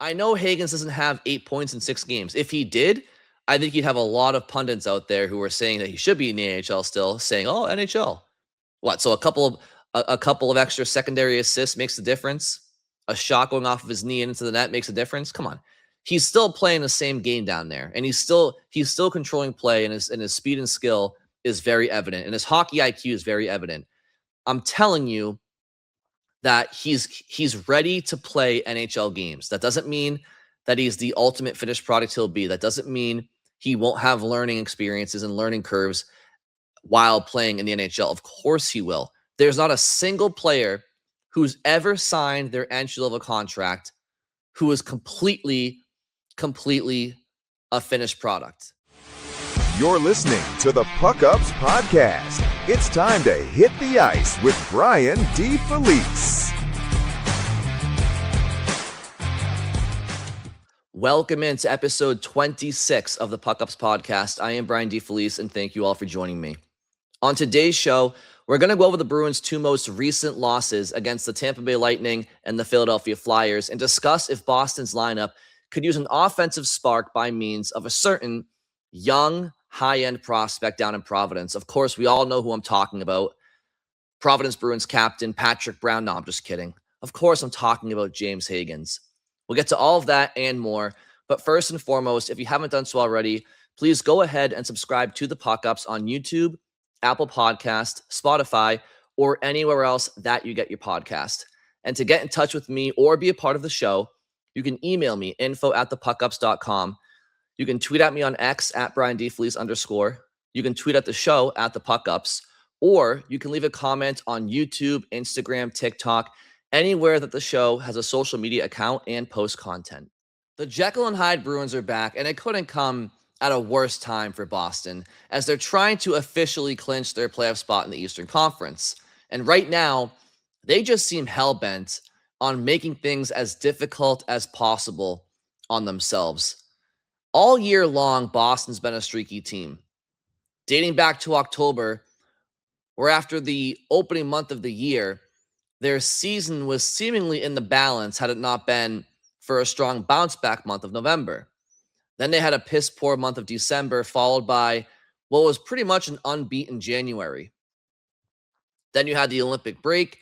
I know Hagens doesn't have 8 points in 6 games. If he did, I think you'd have a lot of pundits out there who are saying that he should be in the NHL still, saying, "Oh, NHL." What? So a couple of extra secondary assists makes a difference. A shot going off of his knee and into the net makes a difference. Come on. He's still playing the same game down there, and he's still controlling play, and his speed and skill is very evident, and his hockey IQ is very evident. I'm telling you that he's ready to play NHL games. That doesn't mean that he's the ultimate finished product he'll be. That doesn't mean he won't have learning experiences and learning curves while playing in the NHL. Of course he will. There's not a single player who's ever signed their entry-level contract who is completely a finished product. You're listening to the PuckUps Podcast. It's time to hit the ice with Brian DeFelice. Welcome into episode 26 of the PuckUps Podcast. I am Brian DeFelice, and thank you all for joining me. On today's show, we're going to go over the Bruins' two most recent losses against the Tampa Bay Lightning and the Philadelphia Flyers and discuss if Boston's lineup could use an offensive spark by means of a certain young, high-end prospect down in Providence. Of course, we all know who I'm talking about. Providence Bruins captain Patrick Brown. No, I'm just kidding. Of course, I'm talking about James Hagens. We'll get to all of that and more. But first and foremost, if you haven't done so already, please go ahead and subscribe to the PuckUps on YouTube, Apple Podcast, Spotify, or anywhere else that you get your podcast. And to get in touch with me or be a part of the show, you can email me, info@thepuckups.com. You can tweet at me on X at @BrianDFelice_. You can tweet at the show at the PuckUps, or you can leave a comment on YouTube, Instagram, TikTok, anywhere that the show has a social media account and post content. The Jekyll and Hyde Bruins are back, and it couldn't come at a worse time for Boston as they're trying to officially clinch their playoff spot in the Eastern Conference. And right now, they just seem hell-bent on making things as difficult as possible on themselves. All year long, Boston's been a streaky team. Dating back to October, where after the opening month of the year, their season was seemingly in the balance had it not been for a strong bounce-back month of November. Then they had a piss-poor month of December, followed by what was pretty much an unbeaten January. Then you had the Olympic break.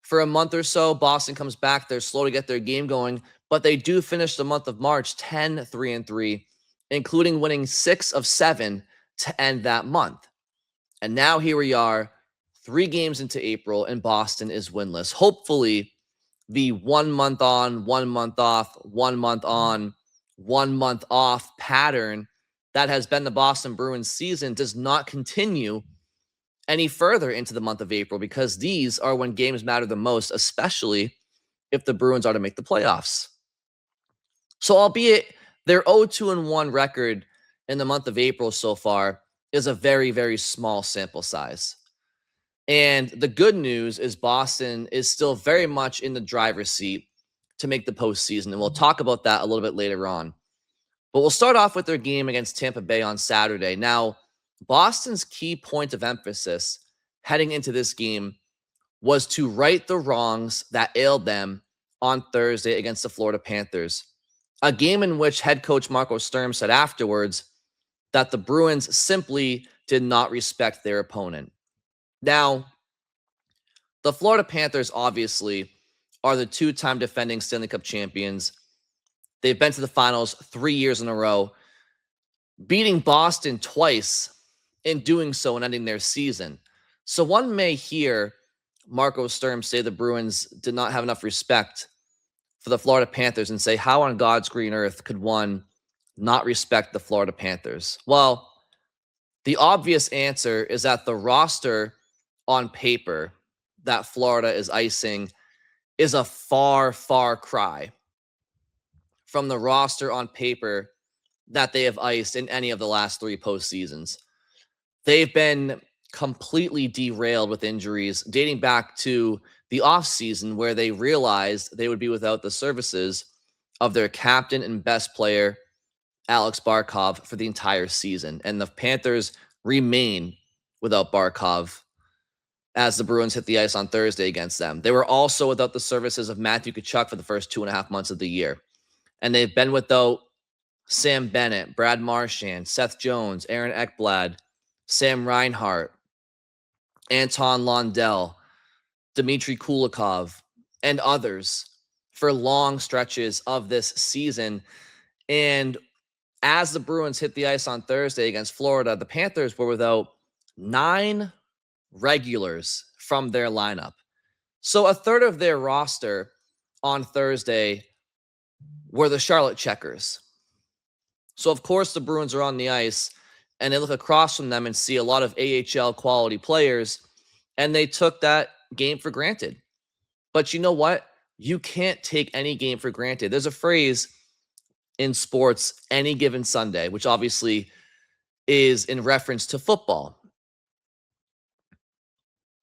For a month or so, Boston comes back. They're slow to get their game going, but they do finish the month of March 10-3-3, including winning 6 of 7 to end that month. And now here we are, 3 games into April, and Boston is winless. Hopefully, the 1 month on, 1 month off, 1 month on, 1 month off pattern that has been the Boston Bruins season does not continue any further into the month of April, because these are when games matter the most, especially if the Bruins are to make the playoffs. So albeit their 0-2-1 record in the month of April so far is a very, very small sample size. And the good news is Boston is still very much in the driver's seat to make the postseason, and we'll talk about that a little bit later on. But we'll start off with their game against Tampa Bay on Saturday. Now, Boston's key point of emphasis heading into this game was to right the wrongs that ailed them on Thursday against the Florida Panthers, a game in which head coach Marco Sturm said afterwards that the Bruins simply did not respect their opponent. Now, the Florida Panthers obviously are the 2-time defending Stanley Cup champions. They've been to the finals 3 years in a row, beating Boston twice in doing so and ending their season. So one may hear Marco Sturm say the Bruins did not have enough respect for the Florida Panthers and say, how on God's green earth could one not respect the Florida Panthers? Well, the obvious answer is that the roster on paper that Florida is icing is a far, far cry from the roster on paper that they have iced in any of the last 3 postseasons. They've been completely derailed with injuries dating back to the offseason, where they realized they would be without the services of their captain and best player, Alex Barkov, for the entire season. And the Panthers remain without Barkov as the Bruins hit the ice on Thursday against them. They were also without the services of Matthew Tkachuk for the first 2.5 months of the year. And they've been without Sam Bennett, Brad Marchand, Seth Jones, Aaron Ekblad, Sam Reinhart, Anton Lundell, Dmitry Kulikov, and others for long stretches of this season. And as the Bruins hit the ice on Thursday against Florida, the Panthers were without 9 regulars from their lineup. So a third of their roster on Thursday were the Charlotte Checkers. So, of course, the Bruins are on the ice, and they look across from them and see a lot of AHL quality players, and they took that game for granted. But you know what? You can't take any game for granted. There's a phrase in sports, any given Sunday, which obviously is in reference to football.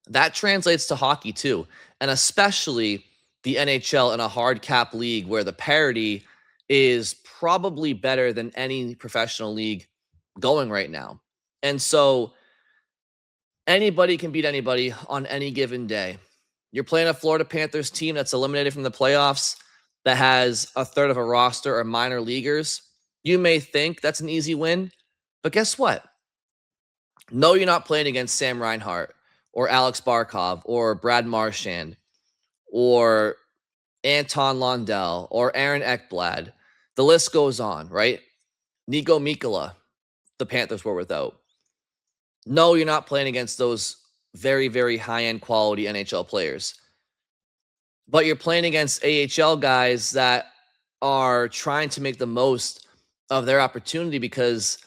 That translates to hockey too, and especially the NHL in a hard cap league where the parity is probably better than any professional league going right now. And so anybody can beat anybody on any given day. You're playing a Florida Panthers team that's eliminated from the playoffs, that has a third of a roster or minor leaguers. You may think that's an easy win, but guess what? No, you're not playing against Sam Reinhart or Alex Barkov or Brad Marchand or Anton Lundell or Aaron Ekblad. The list goes on, right? Nico Mikkola, the Panthers were without. No, you're not playing against those very, very high-end quality NHL players. But you're playing against AHL guys that are trying to make the most of their opportunity, because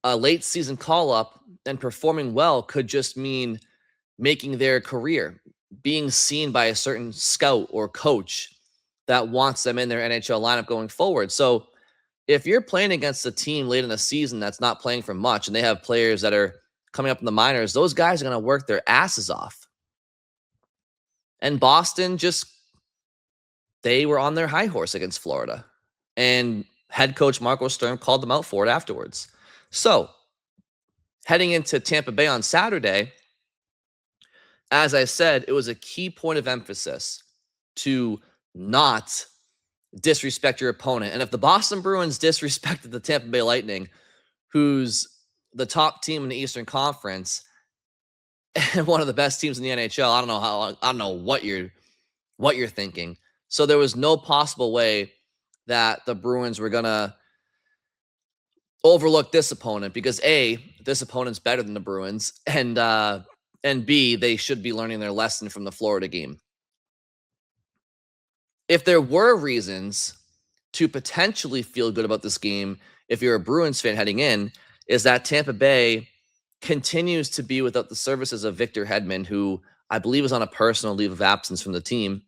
a late season call-up and performing well could just mean making their career, being seen by a certain scout or coach that wants them in their NHL lineup going forward. So if you're playing against a team late in the season that's not playing for much, and they have players that are coming up in the minors, those guys are going to work their asses off. And Boston they were on their high horse against Florida. And head coach Marco Sturm called them out for it afterwards. So heading into Tampa Bay on Saturday, as I said, it was a key point of emphasis to not disrespect your opponent. And if the Boston Bruins disrespected the Tampa Bay Lightning, who's the top team in the Eastern Conference and one of the best teams in the NHL, I don't know what you're thinking. So there was no possible way that the Bruins were gonna overlook this opponent, because A, this opponent's better than the Bruins, and B, they should be learning their lesson from the Florida game. If there were reasons to potentially feel good about this game, if you're a Bruins fan heading in, is that Tampa Bay continues to be without the services of Victor Hedman, who I believe is on a personal leave of absence from the team,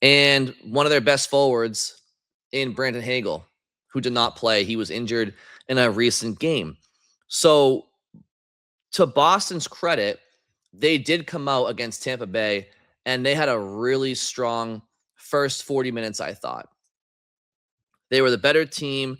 and one of their best forwards in Brandon Hagel, who did not play. He was injured in a recent game. So to Boston's credit, they did come out against Tampa Bay, and they had a really strong first 40 minutes, I thought. They were the better team.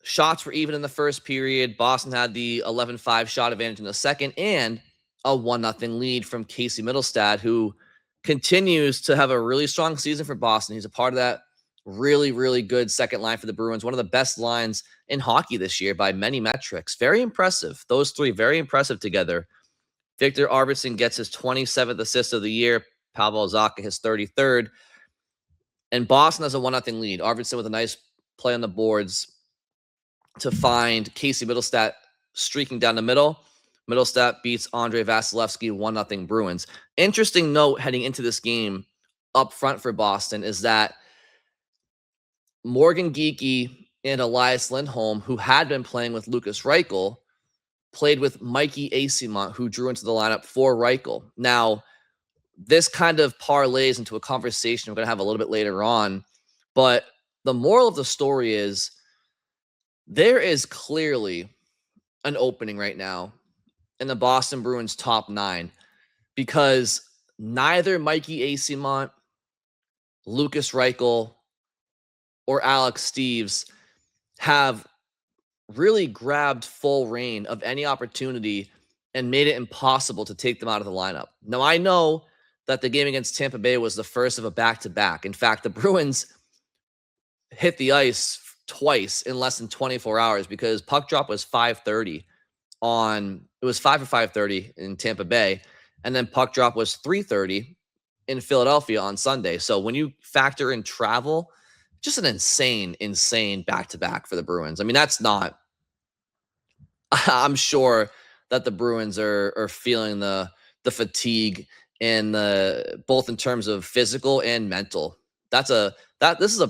Shots were even in the first period. Boston had the 11-5 shot advantage in the second, and a 1-0 lead from Casey Middlestad, who continues to have a really strong season for Boston. He's a part of that really, really good second line for the Bruins. One of the best lines in hockey this year by many metrics. Very impressive. Those three, very impressive together. Victor Arvidsson gets his 27th assist of the year. Pavel Zacha his 33rd. And Boston has a 1-0 lead. Arvidsson with a nice play on the boards to find Casey Middlestat streaking down the middle. Middlestat beats Andrei Vasilevsky 1-0 Bruins. Interesting note heading into this game up front for Boston is that Morgan Geekie and Elias Lindholm, who had been playing with Lucas Reichel, played with Mikey Eyssimont, who drew into the lineup for Reichel. Now, this kind of parlays into a conversation we're going to have a little bit later on, but the moral of the story is there is clearly an opening right now in the Boston Bruins top 9, because neither Mikey Eyssimont, Lucas Reichel, or Alex Steeves have really grabbed full reign of any opportunity and made it impossible to take them out of the lineup. Now, I know that the game against Tampa Bay was the first of a back-to-back. In fact, the Bruins hit the ice twice in less than 24 hours because puck drop was 5:30 it was 5 or 5:30 in Tampa Bay, and then puck drop was 3:30 in Philadelphia on Sunday. So when you factor in travel, just an insane back-to-back for the Bruins. I mean, that's not I'm sure that the Bruins are feeling the fatigue and the both in terms of physical and mental. This is a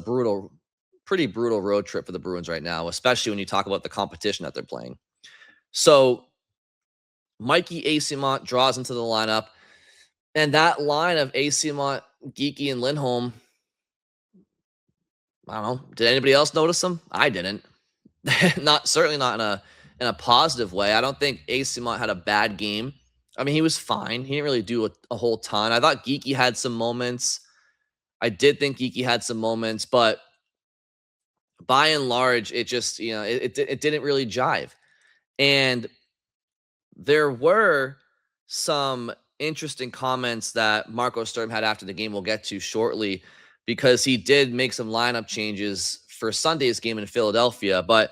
pretty brutal road trip for the Bruins right now, especially when you talk about the competition that they're playing. So Mikey Eyssimont draws into the lineup, and that line of Eyssimont, Geekie, and Lindholm, I don't know. Did anybody else notice them? I didn't. Certainly not in a positive way. I don't think Eyssimont had a bad game. I mean, he was fine. He didn't really do a whole ton. I thought Geekie had some moments. I did think Geekie had some moments, but by and large, it just, it didn't really jive. And there were some interesting comments that Marco Sturm had after the game we'll get to shortly, because he did make some lineup changes for Sunday's game in Philadelphia. But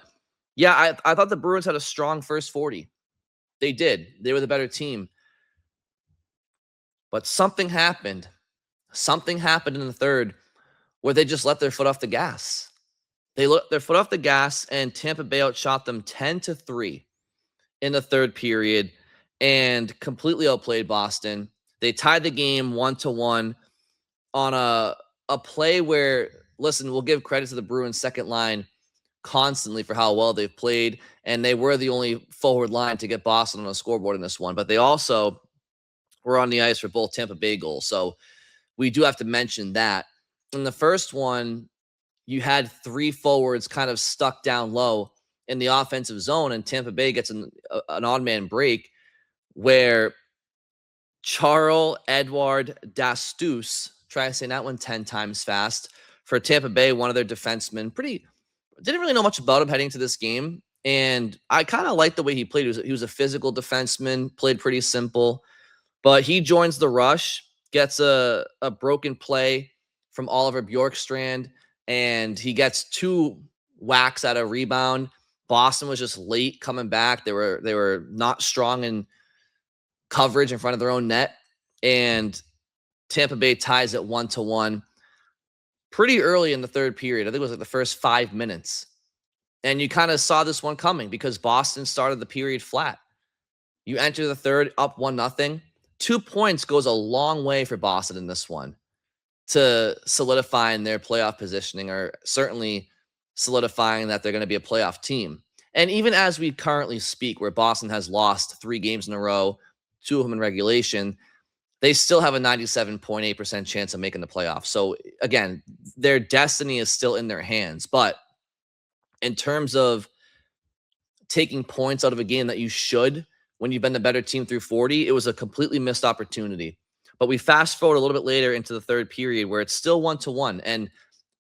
yeah, I thought the Bruins had a strong first 40. They did. They were the better team. But something happened. Something happened in the third where they just let their foot off the gas. They let their foot off the gas, and Tampa Bay outshot them 10-3 in the third period and completely outplayed Boston. They tied the game 1-1 on a play where, listen, we'll give credit to the Bruins second line constantly for how well they've played, and they were the only forward line to get Boston on a scoreboard in this one, but they also were on the ice for both Tampa Bay goals. So we do have to mention that. In the first one, you had three forwards kind of stuck down low in the offensive zone, and Tampa Bay gets an odd man break where Charles Edouard Dastus, try saying that one 10 times fast, for Tampa Bay, one of their defensemen, didn't really know much about him heading to this game, and I kind of liked the way he played. He was a physical defenseman, played pretty simple, but he joins the rush, gets a broken play from Oliver Bjorkstrand, and he gets two whacks at a rebound. Boston was just late coming back. They were not strong in coverage in front of their own net, and Tampa Bay ties it 1-1 pretty early in the third period. I think it was like the first 5 minutes. And you kind of saw this one coming because Boston started the period flat. You enter the third up 1-0. 2 points goes a long way for Boston in this one to solidifying their playoff positioning, or certainly solidifying that they're going to be a playoff team. And even as we currently speak, where Boston has lost 3 games in a row, 2 of them in regulation, they still have a 97.8% chance of making the playoffs. So again, their destiny is still in their hands. But in terms of taking points out of a game that you should, when you've been the better team through 40, it was a completely missed opportunity. But we fast forward a little bit later into the third period where it's still 1-1 and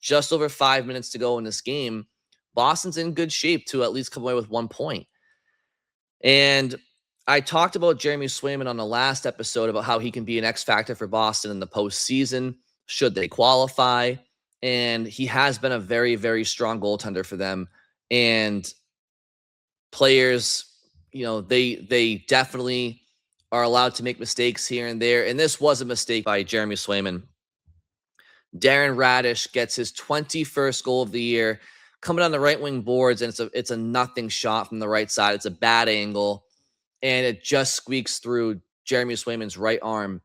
just over 5 minutes to go in this game. Boston's in good shape to at least come away with 1 point. And I talked about Jeremy Swayman on the last episode about how he can be an X factor for Boston in the postseason should they qualify. And he has been a very, very strong goaltender for them. And players, they definitely are allowed to make mistakes here and there. And this was a mistake by Jeremy Swayman. Darren Radish gets his 21st goal of the year coming on the right wing boards, and it's a nothing shot from the right side. It's a bad angle, and it just squeaks through Jeremy Swayman's right arm.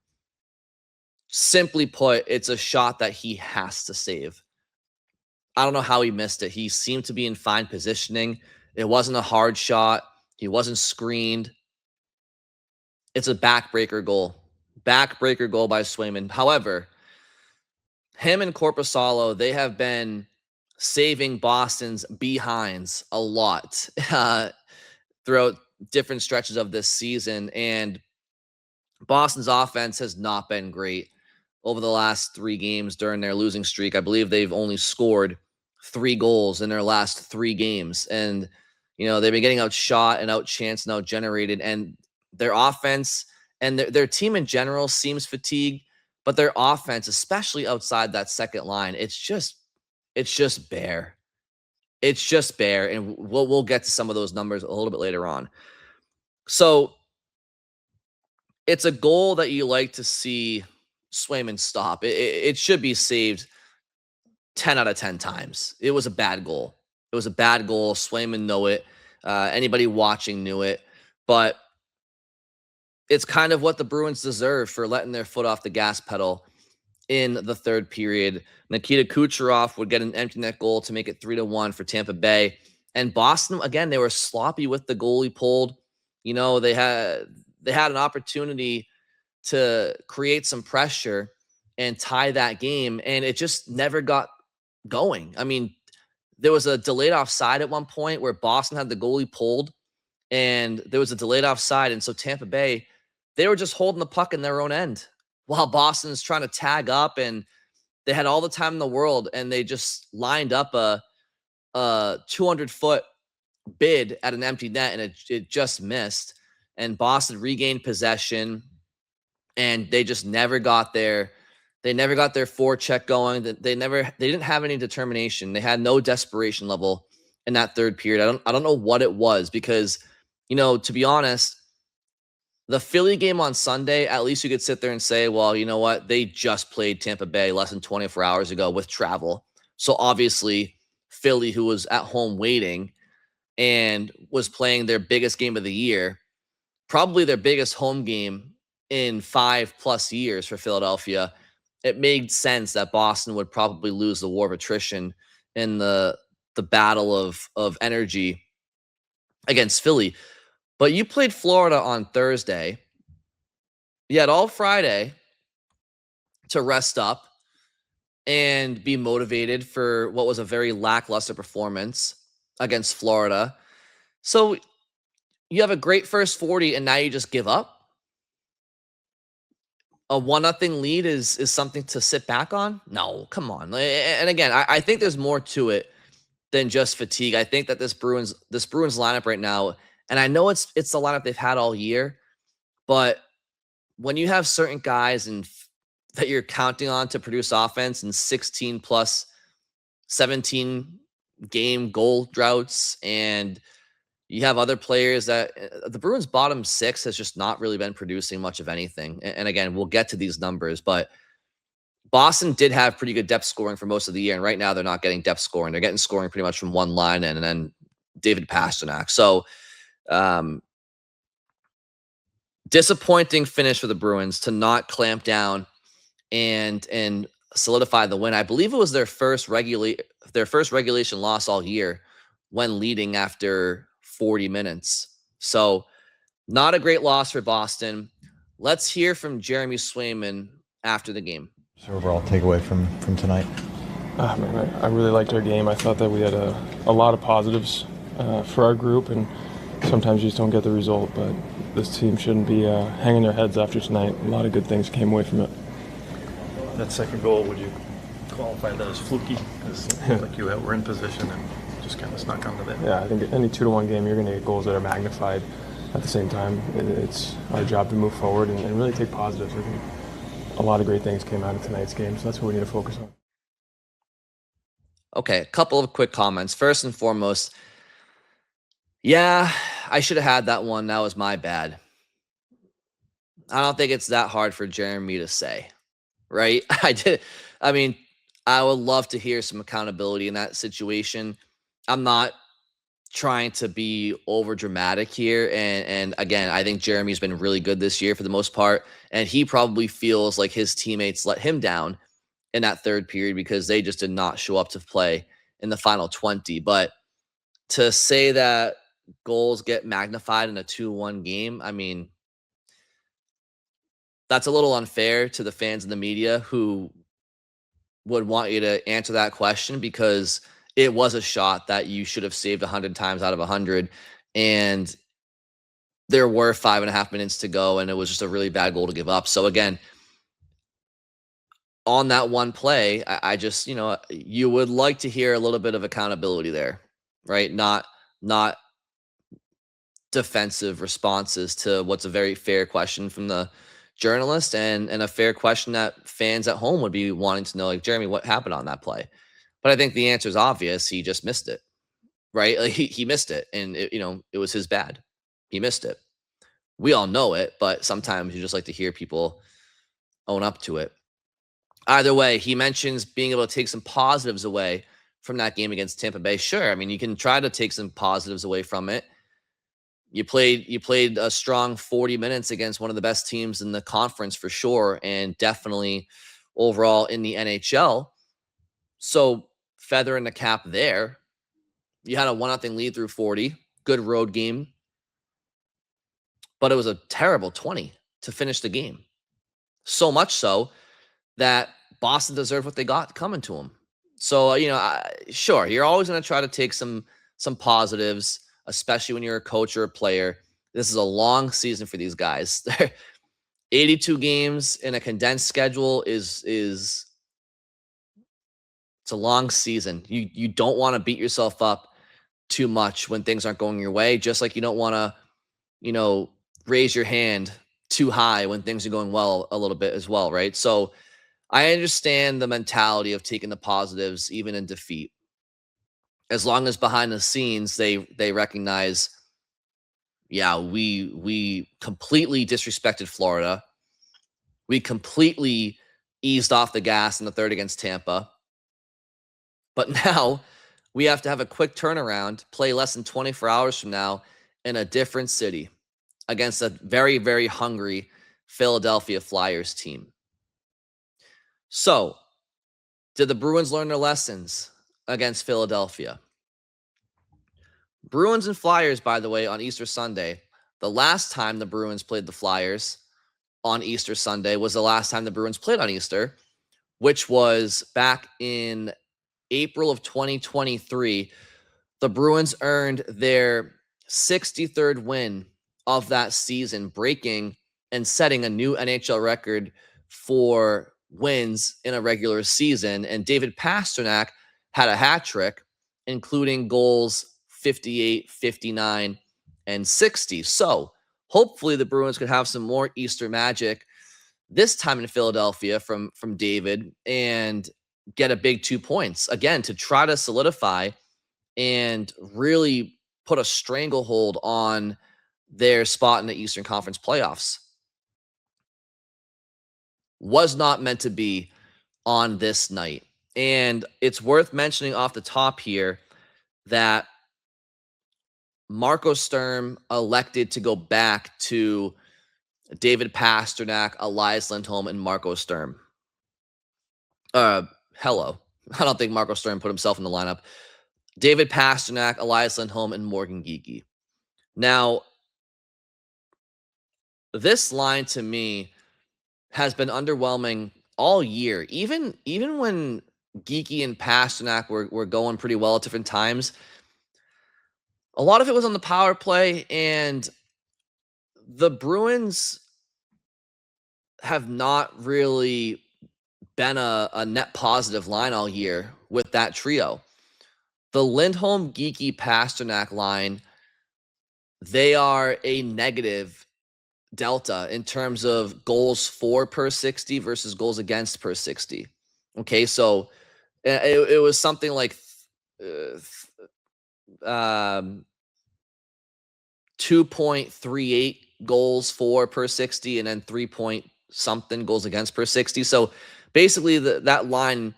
Simply put, it's a shot that he has to save. I don't know how he missed it. He seemed to be in fine positioning. It wasn't a hard shot. He wasn't screened. It's a backbreaker goal. Backbreaker goal by Swayman. However, him and Korpisalo, they have been saving Boston's behinds a lot throughout different stretches of this season. And Boston's offense has not been great over the last 3 games during their losing streak. I believe they've only scored 3 goals in their last 3 games. And, they've been getting outshot and outchanced and outgenerated. And their offense and their team in general seems fatigued, but their offense, especially outside that second line, it's just It's just bare. It's just bare, and we'll get to some of those numbers a little bit later on. So it's a goal that you like to see Swayman stop. It should be saved 10 out of 10 times. It was a bad goal. It was a bad goal. Swayman knew it. Anybody watching knew it. But it's kind of what the Bruins deserve for letting their foot off the gas pedal in the third period. Nikita Kucherov would get an empty net goal to make it 3-1 for Tampa Bay. And Boston, again, they were sloppy with the goalie pulled. You know, they had an opportunity to create some pressure and tie that game, and it just never got going. I mean, there was a delayed offside at one point where Boston had the goalie pulled, and there was a delayed offside, and so Tampa Bay, they were just holding the puck in their own end while Boston's trying to tag up, and they had all the time in the world, and they just lined up a 200-foot bid at an empty net, and it just missed. And Boston regained possession, and they just never got their forecheck going. They didn't have any determination. They had no desperation level in that third period. I don't know what it was, because, you know, to be honest, the Philly game on Sunday, at least you could sit there and say, well, you know what? They just played Tampa Bay less than 24 hours ago with travel. So obviously Philly, who was at home waiting and was playing their biggest game of the year, probably their biggest home game in 5+ years for Philadelphia, it made sense that Boston would probably lose the war of attrition in the battle of energy against Philly. But you played Florida on Thursday. You had all Friday to rest up and be motivated for what was a very lackluster performance against Florida. So you have a great first 40, and now you just give up? A 1-0 lead is something to sit back on? No, come on. And again, I think there's more to it than just fatigue. I think that this Bruins lineup right now, and I know it's the lineup they've had all year, but when you have certain guys that you're counting on to produce offense in 16 plus 17 game goal droughts, and you have other players that the Bruins bottom six has just not really been producing much of anything. And again, we'll get to these numbers, but Boston did have pretty good depth scoring for most of the year. And right now they're not getting depth scoring. They're getting scoring pretty much from one line and then David Pastrnak. So disappointing finish for the Bruins to not clamp down and solidify the win. I believe it was their first regulation loss all year when leading after 40 minutes. So not a great loss for Boston. Let's hear from Jeremy Swayman after the game. So overall takeaway from tonight? I really liked our game. I thought that we had a lot of positives for our group, and sometimes you just don't get the result, but this team shouldn't be hanging their heads after tonight. A lot of good things came away from it. That second goal, would you qualify that as fluky? Because it looked like you were in position and just kind of snuck onto that. Yeah, I think any 2-1 game, you're going to get goals that are magnified. At the same time, it's our job to move forward and really take positives. I think a lot of great things came out of tonight's game, so that's what we need to focus on. Okay, a couple of quick comments. First and foremost, yeah, I should have had that one. That was my bad. I don't think it's that hard for Jeremy to say, right? I mean, I would love to hear some accountability in that situation. I'm not trying to be over dramatic here. And again, I think Jeremy's been really good this year for the most part. And he probably feels like his teammates let him down in that third period because they just did not show up to play in the final 20. But to say that goals get magnified in a 2-1 game, I mean, that's a little unfair to the fans and the media who would want you to answer that question, because it was a shot that you should have saved 100 times out of 100. And there were 5.5 minutes to go, and it was just a really bad goal to give up. So again, on that one play, I just, you would like to hear a little bit of accountability there, right? Not defensive responses to what's a very fair question from the journalist and a fair question that fans at home would be wanting to know, like, Jeremy, what happened on that play? But I think the answer is obvious. He just missed it, right? Like he missed it, and it was his bad. He missed it. We all know it, but sometimes you just like to hear people own up to it. Either way, he mentions being able to take some positives away from that game against Tampa Bay. Sure, I mean, you can try to take some positives away from it. You played a strong 40 minutes against one of the best teams in the conference for sure, and definitely overall in the NHL. So feather in the cap there. You had a 1-0 lead through 40. Good road game. But it was a terrible 20 to finish the game. So much so that Boston deserved what they got coming to them. So, sure, you're always going to try to take some positives, especially when you're a coach or a player. This is a long season for these guys. 82 games in a condensed schedule is it's a long season. You don't want to beat yourself up too much when things aren't going your way, just like you don't want to, raise your hand too high when things are going well a little bit as well, right? So I understand the mentality of taking the positives even in defeat. As long as behind the scenes they recognize, yeah, we completely disrespected Florida. We completely eased off the gas in the third against Tampa. But now we have to have a quick turnaround, play less than 24 hours from now in a different city against a very, very hungry Philadelphia Flyers team. So, did the Bruins learn their lessons against Philadelphia? Bruins and Flyers, by the way, on Easter Sunday. The last time the Bruins played the Flyers on Easter Sunday was the last time the Bruins played on Easter, which was back in April of 2023. The Bruins earned their 63rd win of that season, breaking and setting a new NHL record for wins in a regular season. And David Pastrnak had a hat trick, including goals 58, 59, and 60. So hopefully the Bruins could have some more Easter magic this time in Philadelphia from David and get a big 2 points again to try to solidify and really put a stranglehold on their spot in the Eastern Conference playoffs. Was not meant to be on this night. And it's worth mentioning off the top here that Marco Sturm elected to go back to David Pastrnak, Elias Lindholm, and Marco Sturm. Hello. I don't think Marco Sturm put himself in the lineup. David Pastrnak, Elias Lindholm, and Morgan Geekie. Now, this line to me has been underwhelming all year. Even when Geekie and Pastrnak were going pretty well at different times, a lot of it was on the power play, and the Bruins have not really been a net positive line all year with that trio. The Lindholm, Geekie, Pastrnak line, they are a negative delta in terms of goals for per 60 versus goals against per 60. Okay, so it was something like 2.38 goals for per 60 and then 3 point something goals against per 60. So basically that line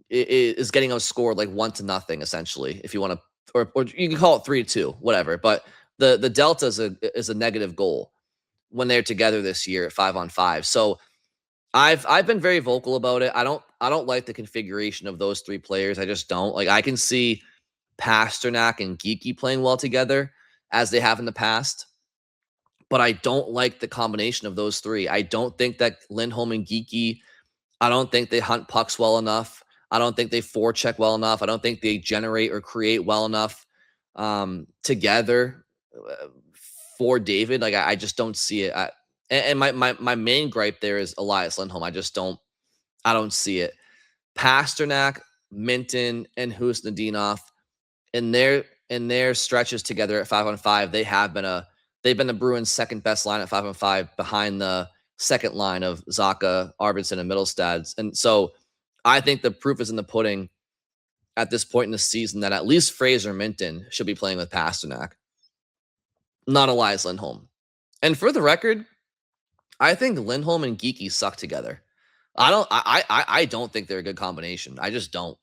is getting outscored like 1-0 essentially, if you want to, or you can call it 3-2, whatever. But the delta is a negative goal when they're together this year at 5-on-5. So I've been very vocal about it. I don't like the configuration of those three players. I just don't. Like, I can see Pastrnak and Geekie playing well together as they have in the past, but I don't like the combination of those three. I don't think that Lindholm and Geekie, I don't think they hunt pucks well enough. I don't think they forecheck well enough. I don't think they generate or create well enough together for David. Like, I just don't see it. And my main gripe there is Elias Lindholm. I don't see it. Pastrnak, Minton, and Husnudinov in their stretches together at 5-on-5, they've been the Bruins' second best line at 5-on-5 behind the second line of Zacha, Arvidsson, and Middlestad. And so I think the proof is in the pudding at this point in the season that at least Fraser Minten should be playing with Pastrnak, not Elias Lindholm. And for the record, I think Lindholm and Geekie suck together. I don't think they're a good combination. I just don't.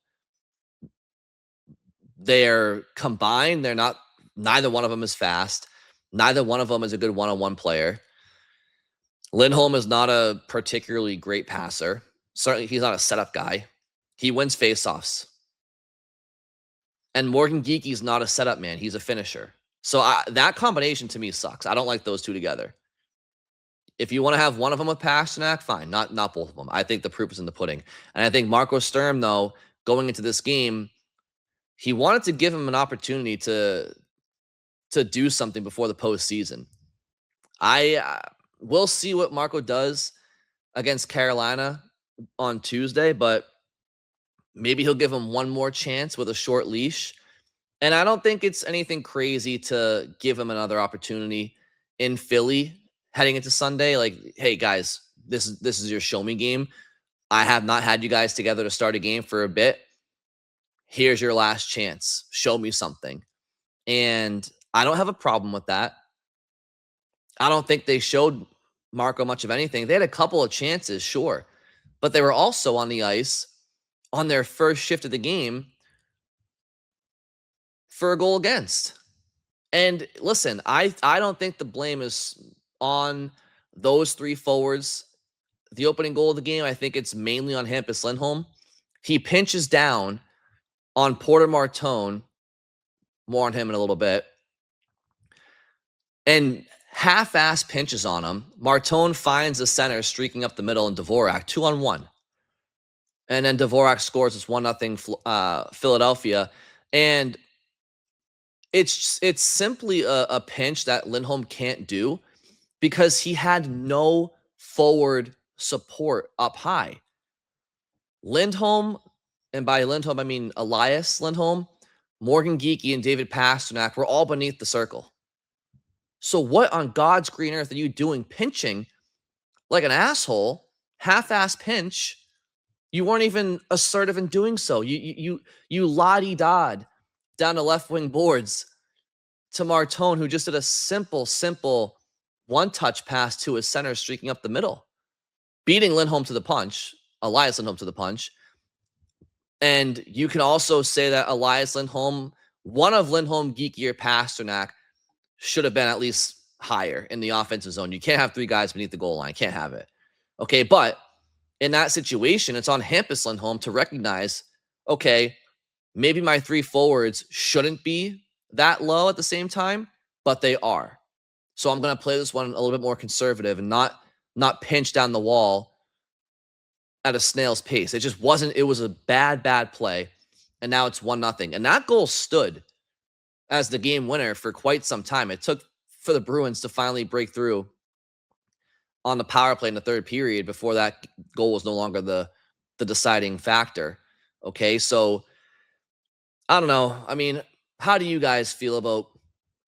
They're combined. They're not. Neither one of them is fast. Neither one of them is a good one-on-one player. Lindholm is not a particularly great passer. Certainly, he's not a setup guy. He wins faceoffs. And Morgan Geekie's not a setup man. He's a finisher. So that combination to me sucks. I don't like those two together. If you want to have one of them with Pastrnak, fine. Not both of them. I think the proof is in the pudding. And I think Marco Sturm, though, going into this game, he wanted to give him an opportunity to do something before the postseason. We'll see what Marco does against Carolina on Tuesday, but maybe he'll give him one more chance with a short leash. And I don't think it's anything crazy to give him another opportunity in Philly heading into Sunday. Like, hey, guys, this is your show me game. I have not had you guys together to start a game for a bit. Here's your last chance. Show me something. And I don't have a problem with that. I don't think they showed Marco much of anything. They had a couple of chances, sure, but they were also on the ice on their first shift of the game for a goal against. And listen, I don't think the blame is on those three forwards. The opening goal of the game, I think it's mainly on Hampus Lindholm. He pinches down on Porter Martone. More on him in a little bit. And half-ass pinches on him. Martone finds the center streaking up the middle and Dvorak, 2-on-1. And then Dvorak scores. It's 1-0 Philadelphia. And it's simply a pinch that Lindholm can't do because he had no forward support up high. Lindholm, and by Lindholm I mean Elias Lindholm, Morgan Geekie, and David Pastrnak were all beneath the circle. So what on God's green earth are you doing pinching like an asshole, half-ass pinch? You weren't even assertive in doing so. You la-di-da'd down the left wing boards to Martone, who just did a simple one-touch pass to his center streaking up the middle, beating Lindholm to the punch, Elias Lindholm to the punch. And you can also say that Elias Lindholm, one of Lindholm, Geekie, or Pastrnak should have been at least higher in the offensive zone. You can't have three guys beneath the goal line. Can't have it. Okay, but in that situation, it's on Hampus Lindholm to recognize, okay, maybe my three forwards shouldn't be that low at the same time, but they are. So I'm going to play this one a little bit more conservative and not pinch down the wall at a snail's pace. It just wasn't. It was a bad play, and now it's 1-0. And that goal stood as the game winner for quite some time. It took for the Bruins to finally break through on the power play in the third period before that goal was no longer the deciding factor. Okay, so I don't know. I mean, how do you guys feel about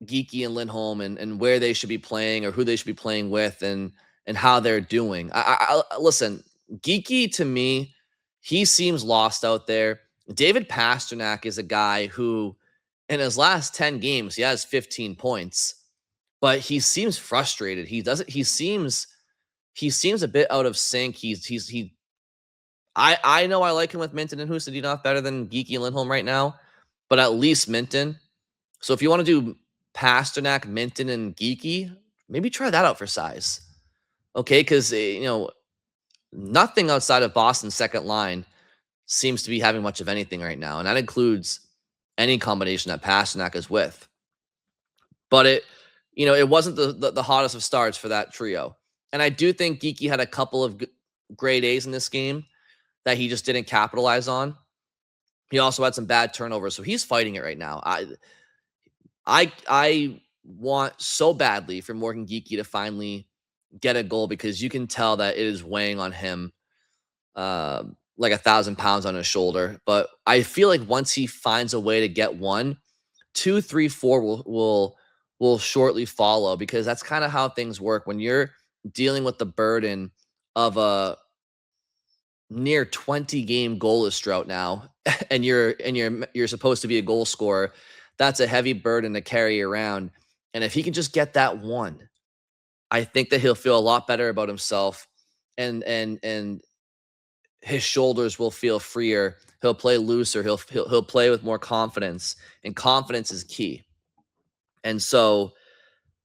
Geekie and Lindholm and where they should be playing or who they should be playing with and how they're doing? I listen, Geekie, to me, he seems lost out there. David Pastrnak is a guy who, in his last 10 games, he has 15 points, but he seems frustrated. He seems a bit out of sync. I know I like him with Minten and Husadinov better than Geekie and Lindholm right now, but at least Minten. So if you want to do Pastrnak, Minten, and Geekie, maybe try that out for size. Okay, because nothing outside of Boston's second line seems to be having much of anything right now, and that includes any combination that Pastrnak is with. But it wasn't the hottest of starts for that trio. And I do think Geekie had a couple of grade A's in this game that he just didn't capitalize on. He also had some bad turnovers, so he's fighting it right now. I want so badly for Morgan Geekie to finally get a goal because you can tell that it is weighing on him like 1,000 pounds on his shoulder. But I feel like once he finds a way to get 1, 2, 3, 4 will shortly follow, because that's kind of how things work when you're dealing with the burden of a near 20 game goalless drought now, and you're supposed to be a goal scorer, that's a heavy burden to carry around. And if he can just get that one, I think that he'll feel a lot better about himself, and his shoulders will feel freer. He'll play looser. He'll play with more confidence, and confidence is key. And so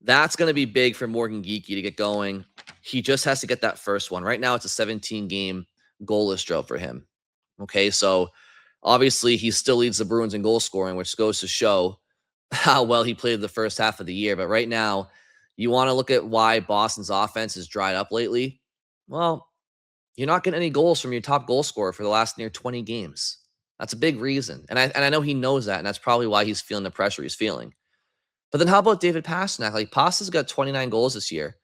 that's going to be big for Morgan Geekie to get going. He just has to get that first one. Right now, it's a 17 game goalless drought for him. Okay, so obviously he still leads the Bruins in goal scoring, which goes to show how well he played the first half of the year. But right now, you want to look at why Boston's offense has dried up lately. Well, you're not getting any goals from your top goal scorer for the last near 20 games. That's a big reason. And I know he knows that, and that's probably why he's feeling the pressure he's feeling. But then how about David Pastrnak? Like, Pasta's got 29 goals this year.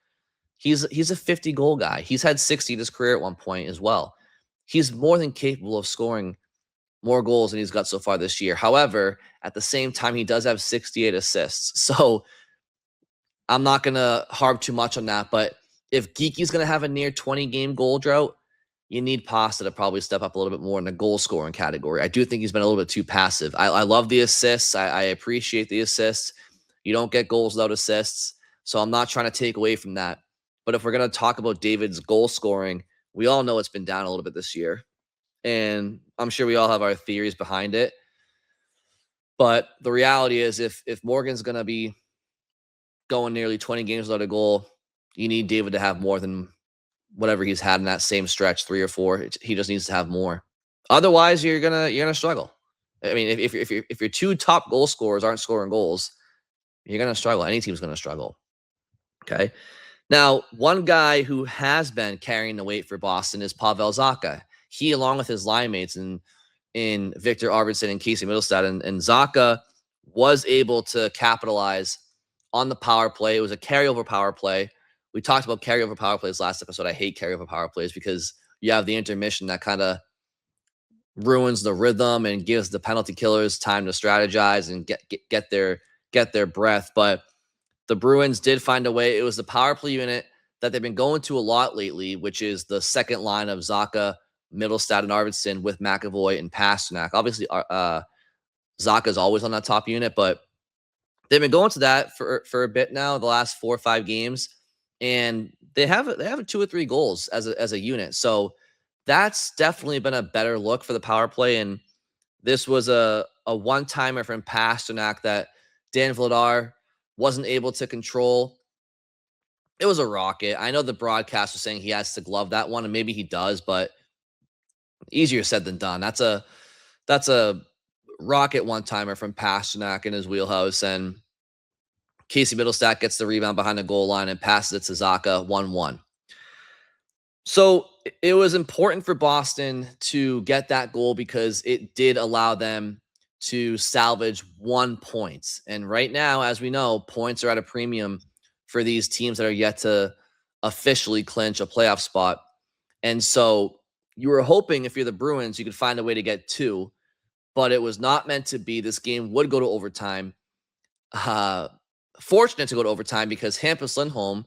He's a 50 goal guy. He's had 60 in his career at one point as well. He's more than capable of scoring more goals than he's got so far this year. However, at the same time, he does have 68 assists. So I'm not going to harp too much on that. But if Geekie's going to have a near 20 game goal drought, you need Pasta to probably step up a little bit more in the goal scoring category. I do think he's been a little bit too passive. I love the assists. I appreciate the assists. You don't get goals without assists. So I'm not trying to take away from that. But if we're going to talk about David's goal scoring, we all know it's been down a little bit this year. And I'm sure we all have our theories behind it. But the reality is if Morgan's going to be going nearly 20 games without a goal, you need David to have more than whatever he's had in that same stretch, 3 or 4. He just needs to have more. Otherwise, you're gonna struggle. I mean, if your two top goal scorers aren't scoring goals, you're gonna struggle. Any team's gonna struggle. Okay. Now, one guy who has been carrying the weight for Boston is Pavel Zacha. He, along with his line mates in Victor Arvidsson and Casey Middlestat, and Zacha was able to capitalize on the power play. It was a carryover power play. We talked about carryover power plays last episode. I hate carryover power plays because you have the intermission that kind of ruins the rhythm and gives the penalty killers time to strategize and get their breath. But the Bruins did find a way. It was the power play unit that they've been going to a lot lately, which is the second line of Zacha, Middlestat, and Arvidsson with McAvoy and Pastrnak. Obviously, Zacha's always on that top unit, but they've been going to that for a bit now, the last 4 or 5 games, and they have 2 or 3 goals as a unit. So that's definitely been a better look for the power play. And this was a one-timer from Pastrnak that Dan Vladar wasn't able to control. It was a rocket. I know the broadcast was saying he has to glove that one, and maybe he does, but easier said than done. That's a rocket one-timer from Pastrnak in his wheelhouse, and Casey Middlestat gets the rebound behind the goal line and passes it to Zacha 1-1. So it was important for Boston to get that goal because it did allow them to salvage 1 point. And right now, as we know, points are at a premium for these teams that are yet to officially clinch a playoff spot. And so you were hoping, if you're the Bruins, you could find a way to get 2, but it was not meant to be. This game would go to overtime. Fortunate to go to overtime because Hampus Lindholm,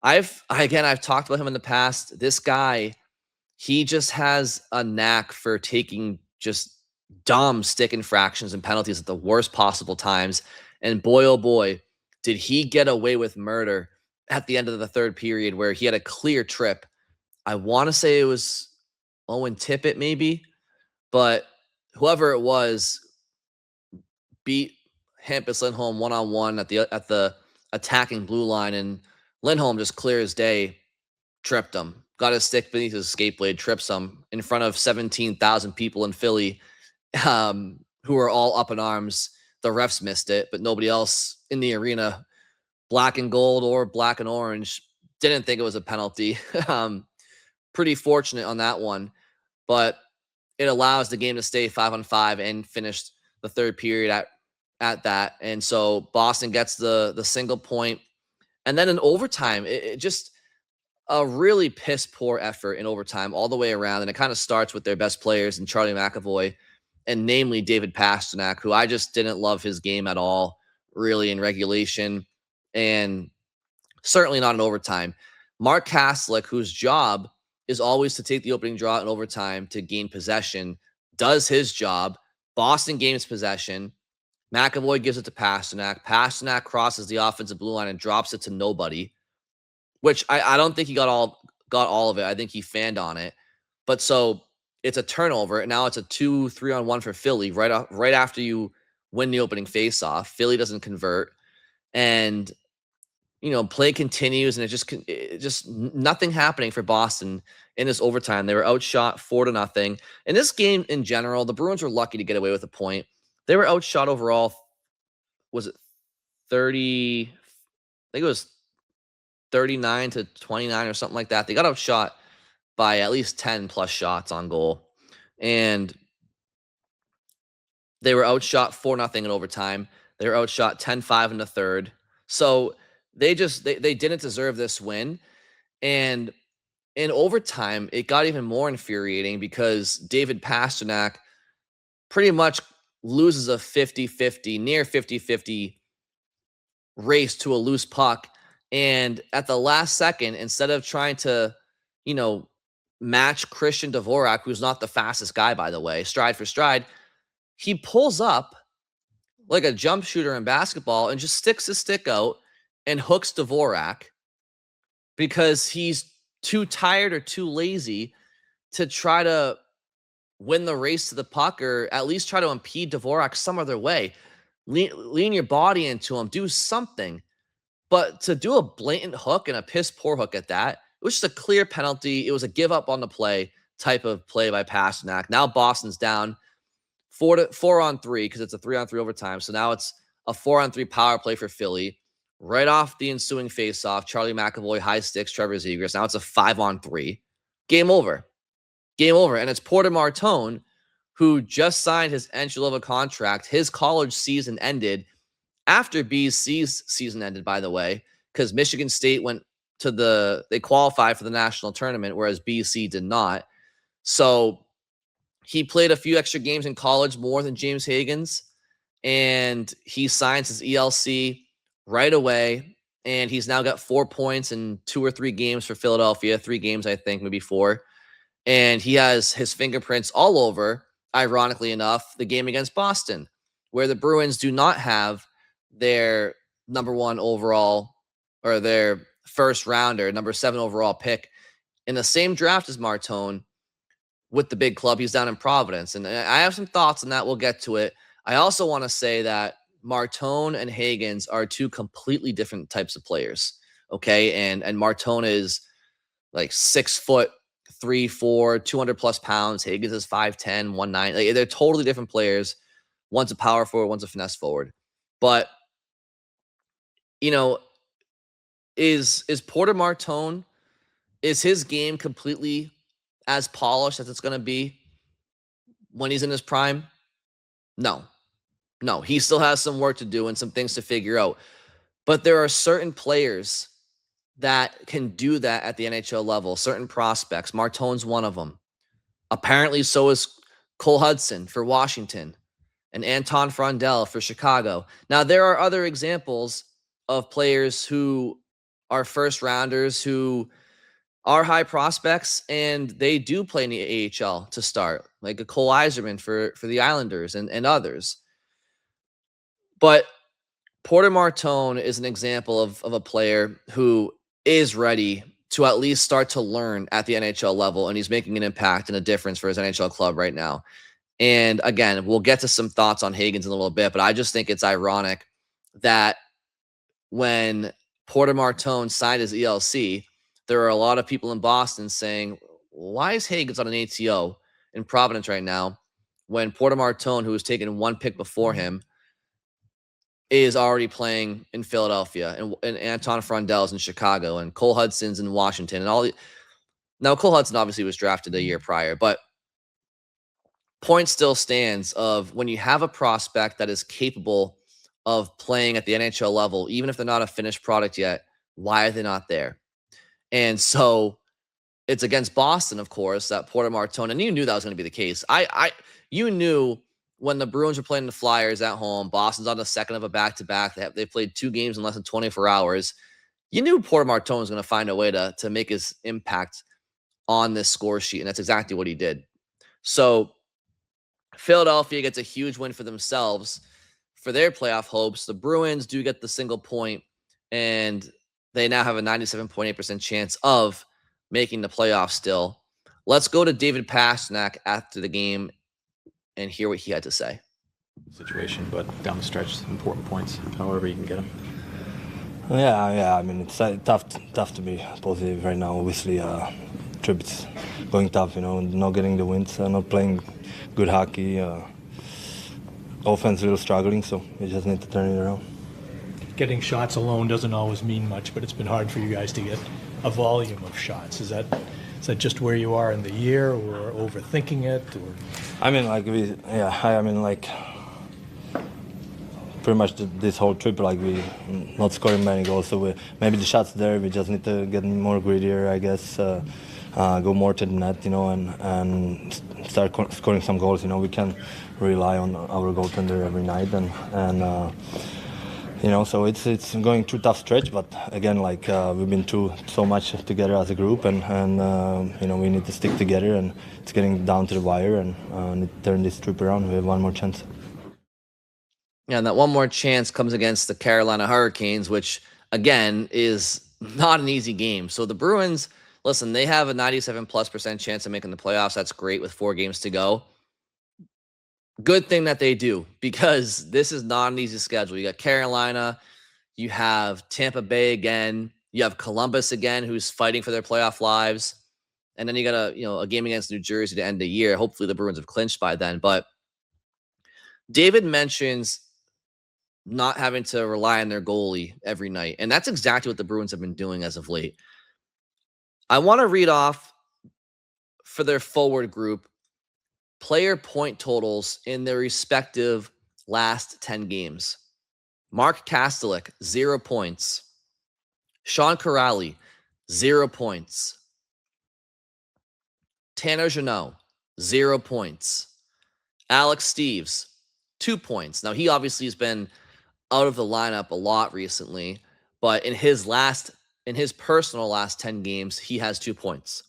I've talked about him in the past. This guy, he just has a knack for taking just dumb stick infractions and penalties at the worst possible times. And boy, oh boy, did he get away with murder at the end of the third period where he had a clear trip. I want to say it was Owen Tippett maybe, but whoever it was beat Hampus Lindholm one-on-one at the attacking blue line, and Lindholm just clear as day tripped him, got his stick beneath his skate blade, trips him in front of 17,000 people in Philly, who are all up in arms. The refs missed it, but nobody else in the arena, black and gold or black and orange, didn't think it was a penalty. Pretty fortunate on that one, but it allows the game to stay 5-on-5 and finish the third period at that. And so Boston gets the single point. And then in overtime, it just a really piss poor effort in overtime all the way around. And it kind of starts with their best players and Charlie McAvoy, and namely David Pastrnak, who I just didn't love his game at all, really, in regulation, and certainly not in overtime. Mark Kaslick, whose job is always to take the opening draw in overtime to gain possession, does his job. Boston gains possession. McAvoy gives it to Pastrnak. Pastrnak crosses the offensive blue line and drops it to nobody, which I don't think he got all of it. I think he fanned on it. But so it's a turnover, and now it's a 2-3-on-1 for Philly right after you win the opening faceoff. Philly doesn't convert, and play continues, and it just nothing happening for Boston in this overtime. They were outshot 4-0. In this game in general, the Bruins were lucky to get away with a point. They were outshot overall. Was it 30? I think it was 39-29 or something like that. They got outshot by at least 10 plus shots on goal, and they were outshot 4-0 in overtime. They were outshot 10-5 in the third. So they didn't deserve this win. And in overtime, it got even more infuriating because David Pastrnak pretty much loses a 50-50, near 50-50 race to a loose puck. And at the last second, instead of trying to, match Christian Dvorak, who's not the fastest guy, by the way, stride for stride, he pulls up like a jump shooter in basketball and just sticks his stick out and hooks Dvorak because he's too tired or too lazy to try to win the race to the puck or at least try to impede Dvorak some other way. Lean your body into him. Do something. But to do a blatant hook and a piss poor hook at that, it was just a clear penalty. It was a give up on the play type of play by Pastrnak. Now Boston's down 4-on-3 because it's a 3-on-3 overtime. So now it's a 4-on-3 power play for Philly. Right off the ensuing faceoff, Charlie McAvoy, high sticks, Trevor Zegras. Now it's a 5-on-3. Game over. Game over. And it's Porter Martone, who just signed his entry-level contract. His college season ended after BC's season ended, by the way, because Michigan State they qualified for the national tournament, whereas BC did not. So he played a few extra games in college, more than James Hagens, and he signs his ELC right away, and he's now got 4 points in 2 or 3 games for Philadelphia, 3 games, I think, maybe 4. And he has his fingerprints all over, ironically enough, the game against Boston, where the Bruins do not have their number 1 overall or their first rounder, number 7 overall pick in the same draft as Martone with the big club. He's down in Providence. And I have some thoughts on that. We'll get to it. I also want to say that Martone and Hagens are 2 completely different types of players. Okay. And Martone is like 6 foot, 3'4", 200 plus pounds. Hagens is 5'10", 190. Like, they're totally different players. One's a power forward, one's a finesse forward. But, is Porter Martone, is his game completely as polished as it's going to be when he's in his prime? No, he still has some work to do and some things to figure out. But there are certain players that can do that at the NHL level, certain prospects. Martone's one of them. Apparently, so is Cole Hudson for Washington and Anton Frondell for Chicago. Now, there are other examples of players who are first rounders who are high prospects, and they do play in the AHL to start, like a Cole Yzerman for the Islanders and others. But Porter Martone is an example of a player who is ready to at least start to learn at the NHL level, and he's making an impact and a difference for his NHL club right now. And again, we'll get to some thoughts on Hagens in a little bit, but I just think it's ironic that when Porter Martone signed his ELC, there are a lot of people in Boston saying, why is Hagens on an ATO in Providence right now when Porter Martone, who was taken 1 pick before him, is already playing in Philadelphia, and Anton Frondell's in Chicago, and Cole Hudson's in Washington, and all the. Now, Cole Hudson obviously was drafted a year prior, but point still stands of when you have a prospect that is capable of playing at the NHL level, even if they're not a finished product yet, why are they not there? And so it's against Boston, of course, that Porter Martone, and you knew that was going to be the case. You knew when the Bruins were playing the Flyers at home, Boston's on the second of a back-to-back. They played 2 games in less than 24 hours. You knew Porter Martone was going to find a way to make his impact on this score sheet, and that's exactly what he did. So Philadelphia gets a huge win for themselves for their playoff hopes. The Bruins do get the single point, and they now have a 97.8% chance of making the playoffs still. Let's go to David Pastrnak after the game and hear what he had to say. Situation, but down the stretch, important points, however you can get them. Yeah. I mean, it's tough to be positive right now. Obviously, trip's going tough. Not getting the wins, not playing good hockey. Offense a little struggling, so we just need to turn it around. Getting shots alone doesn't always mean much, but it's been hard for you guys to get a volume of shots. Is that just where you are in the year, or overthinking it, or? I mean, pretty much this whole trip, we not scoring many goals. So maybe the shots there, we just need to get more grittier, I guess. Go more to the net, and start scoring some goals. We can rely on our goaltender every night, so it's going through a tough stretch. But again, we've been through so much together as a group, and we need to stick together. And it's getting down to the wire, and need to turn this trip around. We have one more chance. Yeah, and that one more chance comes against the Carolina Hurricanes, which again is not an easy game. So the Bruins, listen, they have a 97+% chance of making the playoffs. That's great with 4 games to go. Good thing that they do, because this is not an easy schedule. You got Carolina, you have Tampa Bay again, you have Columbus again, who's fighting for their playoff lives, and then you got a game against New Jersey to end the year. Hopefully the Bruins have clinched by then. But David mentions not having to rely on their goalie every night, and that's exactly what the Bruins have been doing as of late. I want to read off for their forward group player point totals in their respective last 10 games. Mark Kastelik, 0 points. Sean Kuraly, 0 points. Tanner Jeannot, 0 points. Alex Steves, 2 points. Now, he obviously has been out of the lineup a lot recently, but in his personal last 10 games, he has 2 points.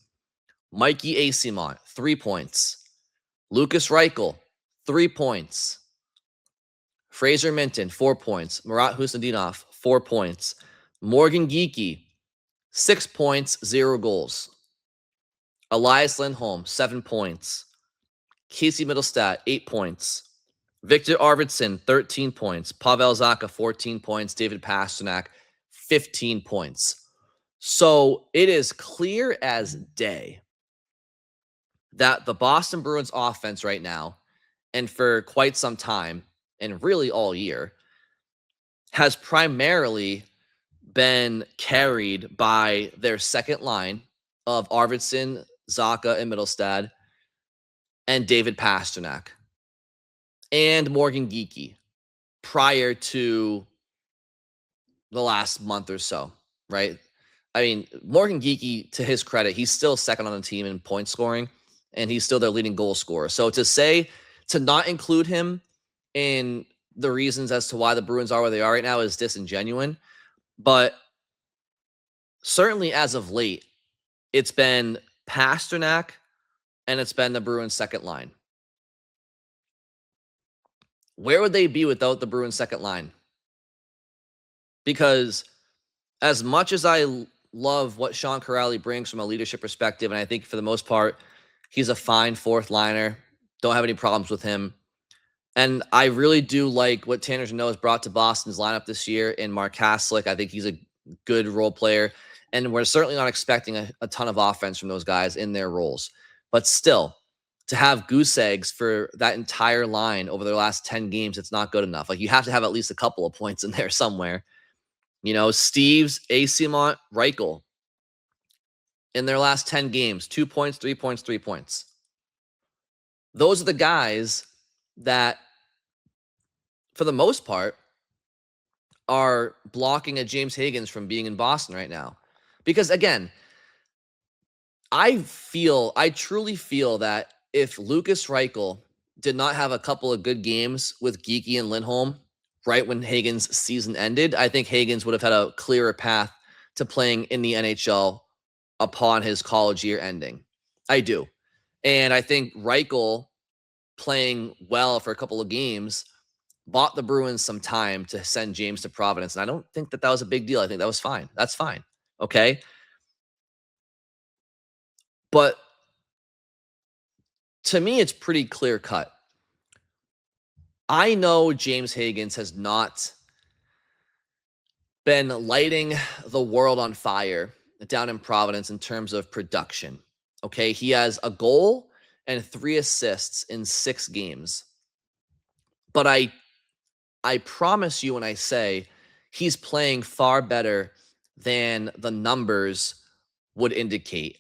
Mikey Eyssimont, 3 points. Lucas Reichel, 3 points. Fraser Minton, 4 points. Murat Husnudinov, 4 points. Morgan Geekie, 6 points, 0 goals. Elias Lindholm, 7 points. Casey Middlestat, 8 points. Victor Arvidsson, 13 points. Pavel Zacha, 14 points. David Pastrnak, 15 points. So it is clear as day that the Boston Bruins offense right now, and for quite some time, and really all year, has primarily been carried by their second line of Arvidsson, Zacha, and Middlestad, and David Pastrnak, and Morgan Geekie prior to the last month or so, right? I mean, Morgan Geekie, to his credit, he's still second on the team in point scoring, and he's still their leading goal scorer. So to not include him in the reasons as to why the Bruins are where they are right now is disingenuous. But certainly as of late, it's been Pastrnak and it's been the Bruins' second line. Where would they be without the Bruins' second line? Because as much as I love what Sean Kuraly brings from a leadership perspective, and I think for the most part, he's a fine fourth liner. Don't have any problems with him. And I really do like what Tanner Jeannot has brought to Boston's lineup this year in Mark Kastelik. I think he's a good role player. And we're certainly not expecting a ton of offense from those guys in their roles. But still, to have goose eggs for that entire line over their last 10 games, it's not good enough. You have to have at least a couple of points in there somewhere. Steves, Eyssimont, Reichel, in their last 10 games, 2 points, 3 points, 3 points. Those are the guys that, for the most part, are blocking a James Hagens from being in Boston right now. Because again, I truly feel that if Lucas Reichel did not have a couple of good games with Geekie and Lindholm right when Hagens' season ended, I think Hagens would have had a clearer path to playing in the NHL upon his college year ending. I do. And I think Reichel playing well for a couple of games bought the Bruins some time to send James to Providence. And I don't think that was a big deal. I think that was fine. That's fine. Okay. But to me, it's pretty clear cut. I know James Hagens has not been lighting the world on fire down in Providence in terms of production. Okay. He has a goal and 3 assists in 6 games. But I promise you when I say he's playing far better than the numbers would indicate.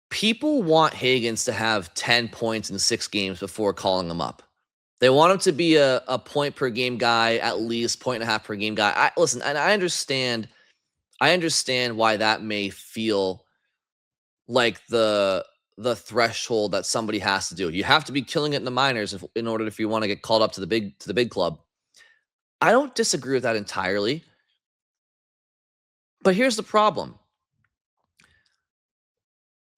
People want Hagens to have 10 points in 6 games before calling him up. They want him to be a point per game guy, at least 1.5 per game guy. Listen, and I understand why that may feel like the threshold that somebody has to do. You have to be killing it in the minors if you want to get called up to the big club. I don't disagree with that entirely. But here's the problem.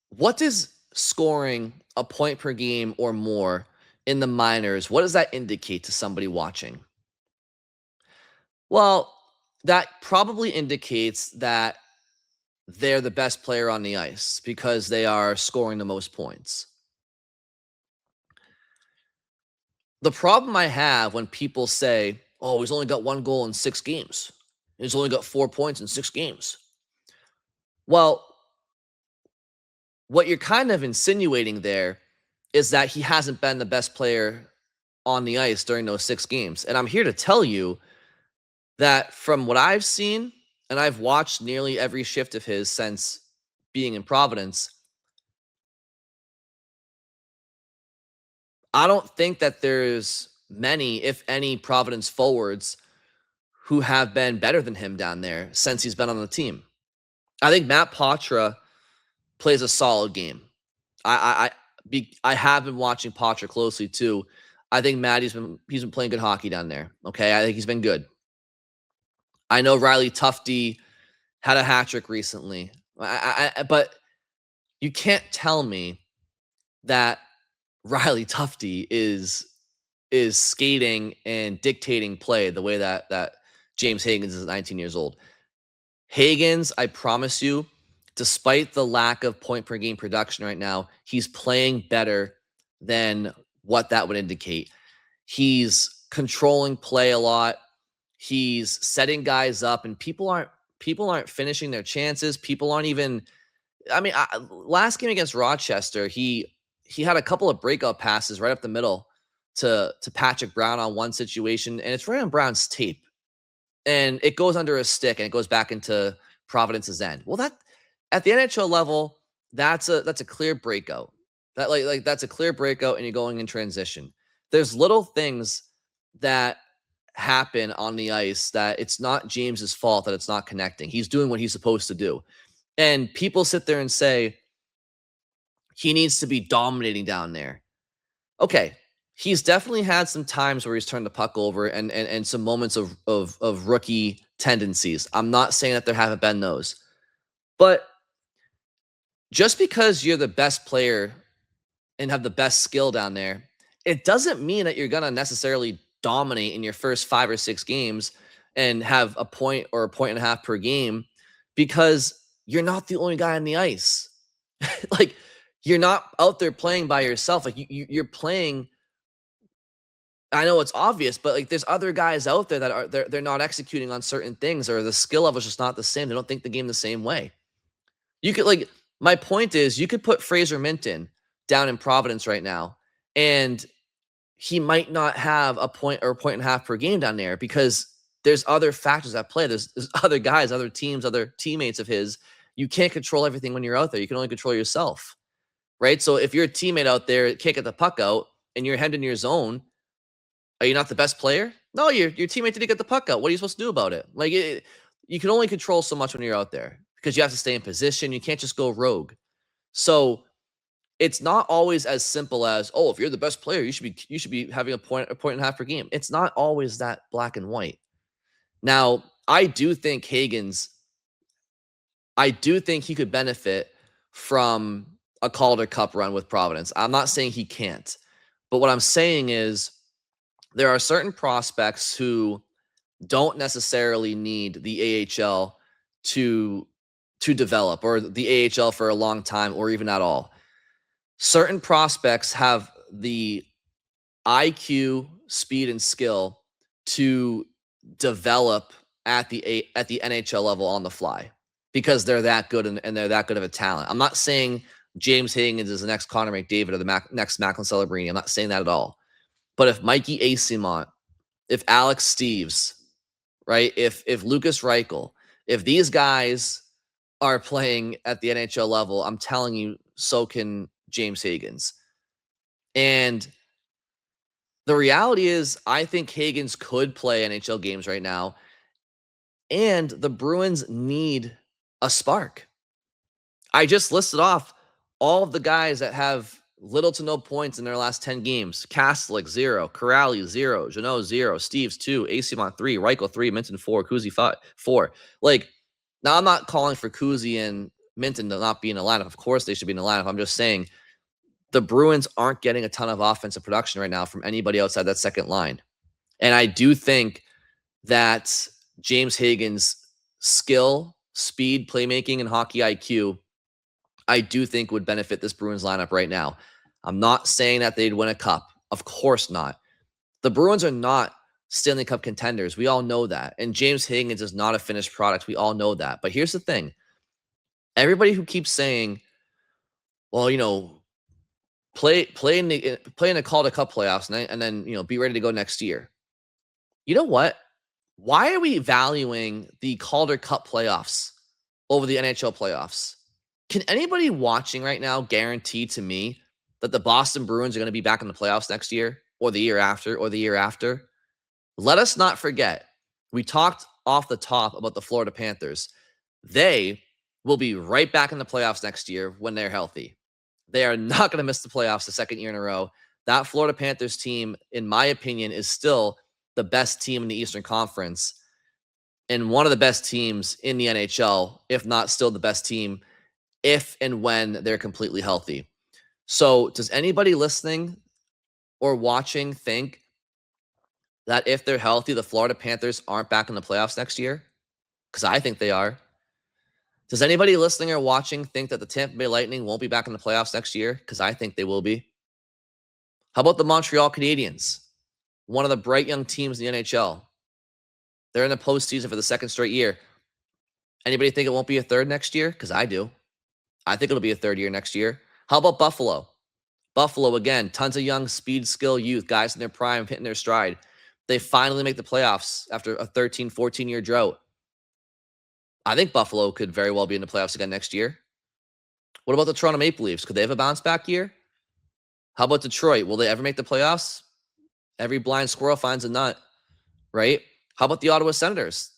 What does scoring a point per game or more in the minors, what does that indicate to somebody watching? Well, that probably indicates that they're the best player on the ice because they are scoring the most points. The problem I have when people say, oh, he's only got 1 goal in 6 games. He's only got 4 points in 6 games. Well, what you're kind of insinuating there is that he hasn't been the best player on the ice during those 6 games. And I'm here to tell you that from what I've seen, and I've watched nearly every shift of his since being in Providence, I don't think that there's many, if any, Providence forwards who have been better than him down there since he's been on the team. I think Matt Poitras plays a solid game. I have been watching Poitras closely too. I think Maddie's been playing good hockey down there. Okay, I think he's been good. I know Riley Tufte had a hat trick recently, but you can't tell me that Riley Tufte is skating and dictating play the way that James Hagens is 19 years old. Hagens, I promise you, despite the lack of point per game production right now, he's playing better than what that would indicate. He's controlling play a lot. He's setting guys up, and people aren't finishing their chances. People aren't even. I mean, last game against Rochester, he had a couple of breakout passes right up the middle to Patrick Brown on one situation, and it's right on Brown's tape, and it goes under a stick and it goes back into Providence's end. Well, that at the NHL level, that's a clear breakout. That like that's a clear breakout, and you're going in transition. There's little things that happen on the ice that it's not James's fault that it's not connecting. He's doing what he's supposed to do. And people sit there and say he needs to be dominating down there. Okay, he's definitely had some times where he's turned the puck over and some moments of rookie tendencies. I'm not saying that there haven't been those. But just because you're the best player and have the best skill down there, it doesn't mean that you're going to necessarily dominate in your first 5 or 6 games and have a point or a 1.5 per game, because you're not the only guy on the ice. Like, you're not out there playing by yourself. Like you're playing. I know it's obvious, but like there's other guys out there that are they're not executing on certain things, or the skill level is just not the same. They don't think the game the same way. You could my point is you could put Fraser Minton down in Providence right now, and he might not have a point or a 1.5 per game down there because there's other factors at play. There's other guys, other teams, other teammates of his. You can't control everything when you're out there. You can only control yourself, right? So if you're a teammate out there, can't get the puck out, and you're heading in your zone, are you not the best player? No, your teammate didn't get the puck out. What are you supposed to do about it? You can only control so much when you're out there because you have to stay in position. You can't just go rogue. So it's not always as simple as, oh, if you're the best player, you should be having a 1.5 per game. It's not always that black and white. Now, I do think he could benefit from a Calder Cup run with Providence. I'm not saying he can't, but what I'm saying is there are certain prospects who don't necessarily need the AHL to develop, or the AHL for a long time, or even at all. Certain prospects have the IQ, speed, and skill to develop at the NHL level on the fly because they're that good and they're that good of a talent. I'm not saying James Hagens is the next Connor McDavid or the next Macklin Celebrini. I'm not saying that at all. But if Mikey Eyssimont, if Alex Steves, right, if Lucas Reichel, if these guys are playing at the NHL level, I'm telling you, so can James Hagens. And the reality is, I think Hagens could play NHL games right now, and the Bruins need a spark. I just listed off all of the guys that have little to no points in their last 10 games. Kastelic, 0. Corrali, 0. Jeannot, 0. Steves, 2. Eyssimont, 3. Reichel, 3. Minton, 4. Kuzi, 5, 4. Like, now I'm not calling for Kuzi and Minton to not be in the lineup. Of course they should be in the lineup. I'm just saying the Bruins aren't getting a ton of offensive production right now from anybody outside that second line. And I do think that James Hagens' skill, speed, playmaking, and hockey IQ, I do think would benefit this Bruins lineup right now. I'm not saying that they'd win a cup. Of course not. The Bruins are not Stanley Cup contenders. We all know that. And James Hagens is not a finished product. We all know that. But here's the thing. Everybody who keeps saying, well, play in the Calder Cup playoffs and then be ready to go next year. You know what? Why are we valuing the Calder Cup playoffs over the NHL playoffs? Can anybody watching right now guarantee to me that the Boston Bruins are going to be back in the playoffs next year or the year after or the year after? Let us not forget, we talked off the top about the Florida Panthers. They will be right back in the playoffs next year when they're healthy. They are not going to miss the playoffs the second year in a row. That Florida Panthers team, in my opinion, is still the best team in the Eastern Conference and one of the best teams in the NHL, if not still the best team, if and when they're completely healthy. So does anybody listening or watching think that if they're healthy, the Florida Panthers aren't back in the playoffs next year? Because I think they are. Does anybody listening or watching think that the Tampa Bay Lightning won't be back in the playoffs next year? Because I think they will be. How about the Montreal Canadiens? One of the bright young teams in the NHL. They're in the postseason for the second straight year. Anybody think it won't be a third next year? Because I do. I think it'll be a third year next year. How about Buffalo? Buffalo, again, tons of young speed, skill, youth, guys in their prime, hitting their stride. They finally make the playoffs after a 13, 14-year drought. I think Buffalo could very well be in the playoffs again next year. What about the Toronto Maple Leafs? Could they have a bounce back year? How about Detroit? Will they ever make the playoffs? Every blind squirrel finds a nut, right? How about the Ottawa Senators?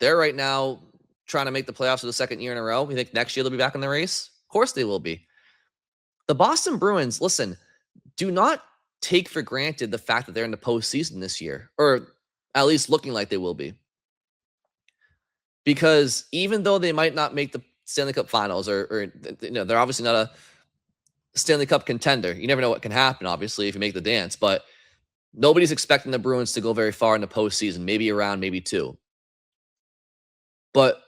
They're right now trying to make the playoffs for the second year in a row. You think next year they'll be back in the race? Of course they will be. The Boston Bruins, listen, do not take for granted the fact that they're in the postseason this year, or at least looking like they will be. Because even though they might not make the Stanley Cup Finals, or they're obviously not a Stanley Cup contender. You never know what can happen, obviously, if you make the dance. But nobody's expecting the Bruins to go very far in the postseason, maybe a round, maybe two. But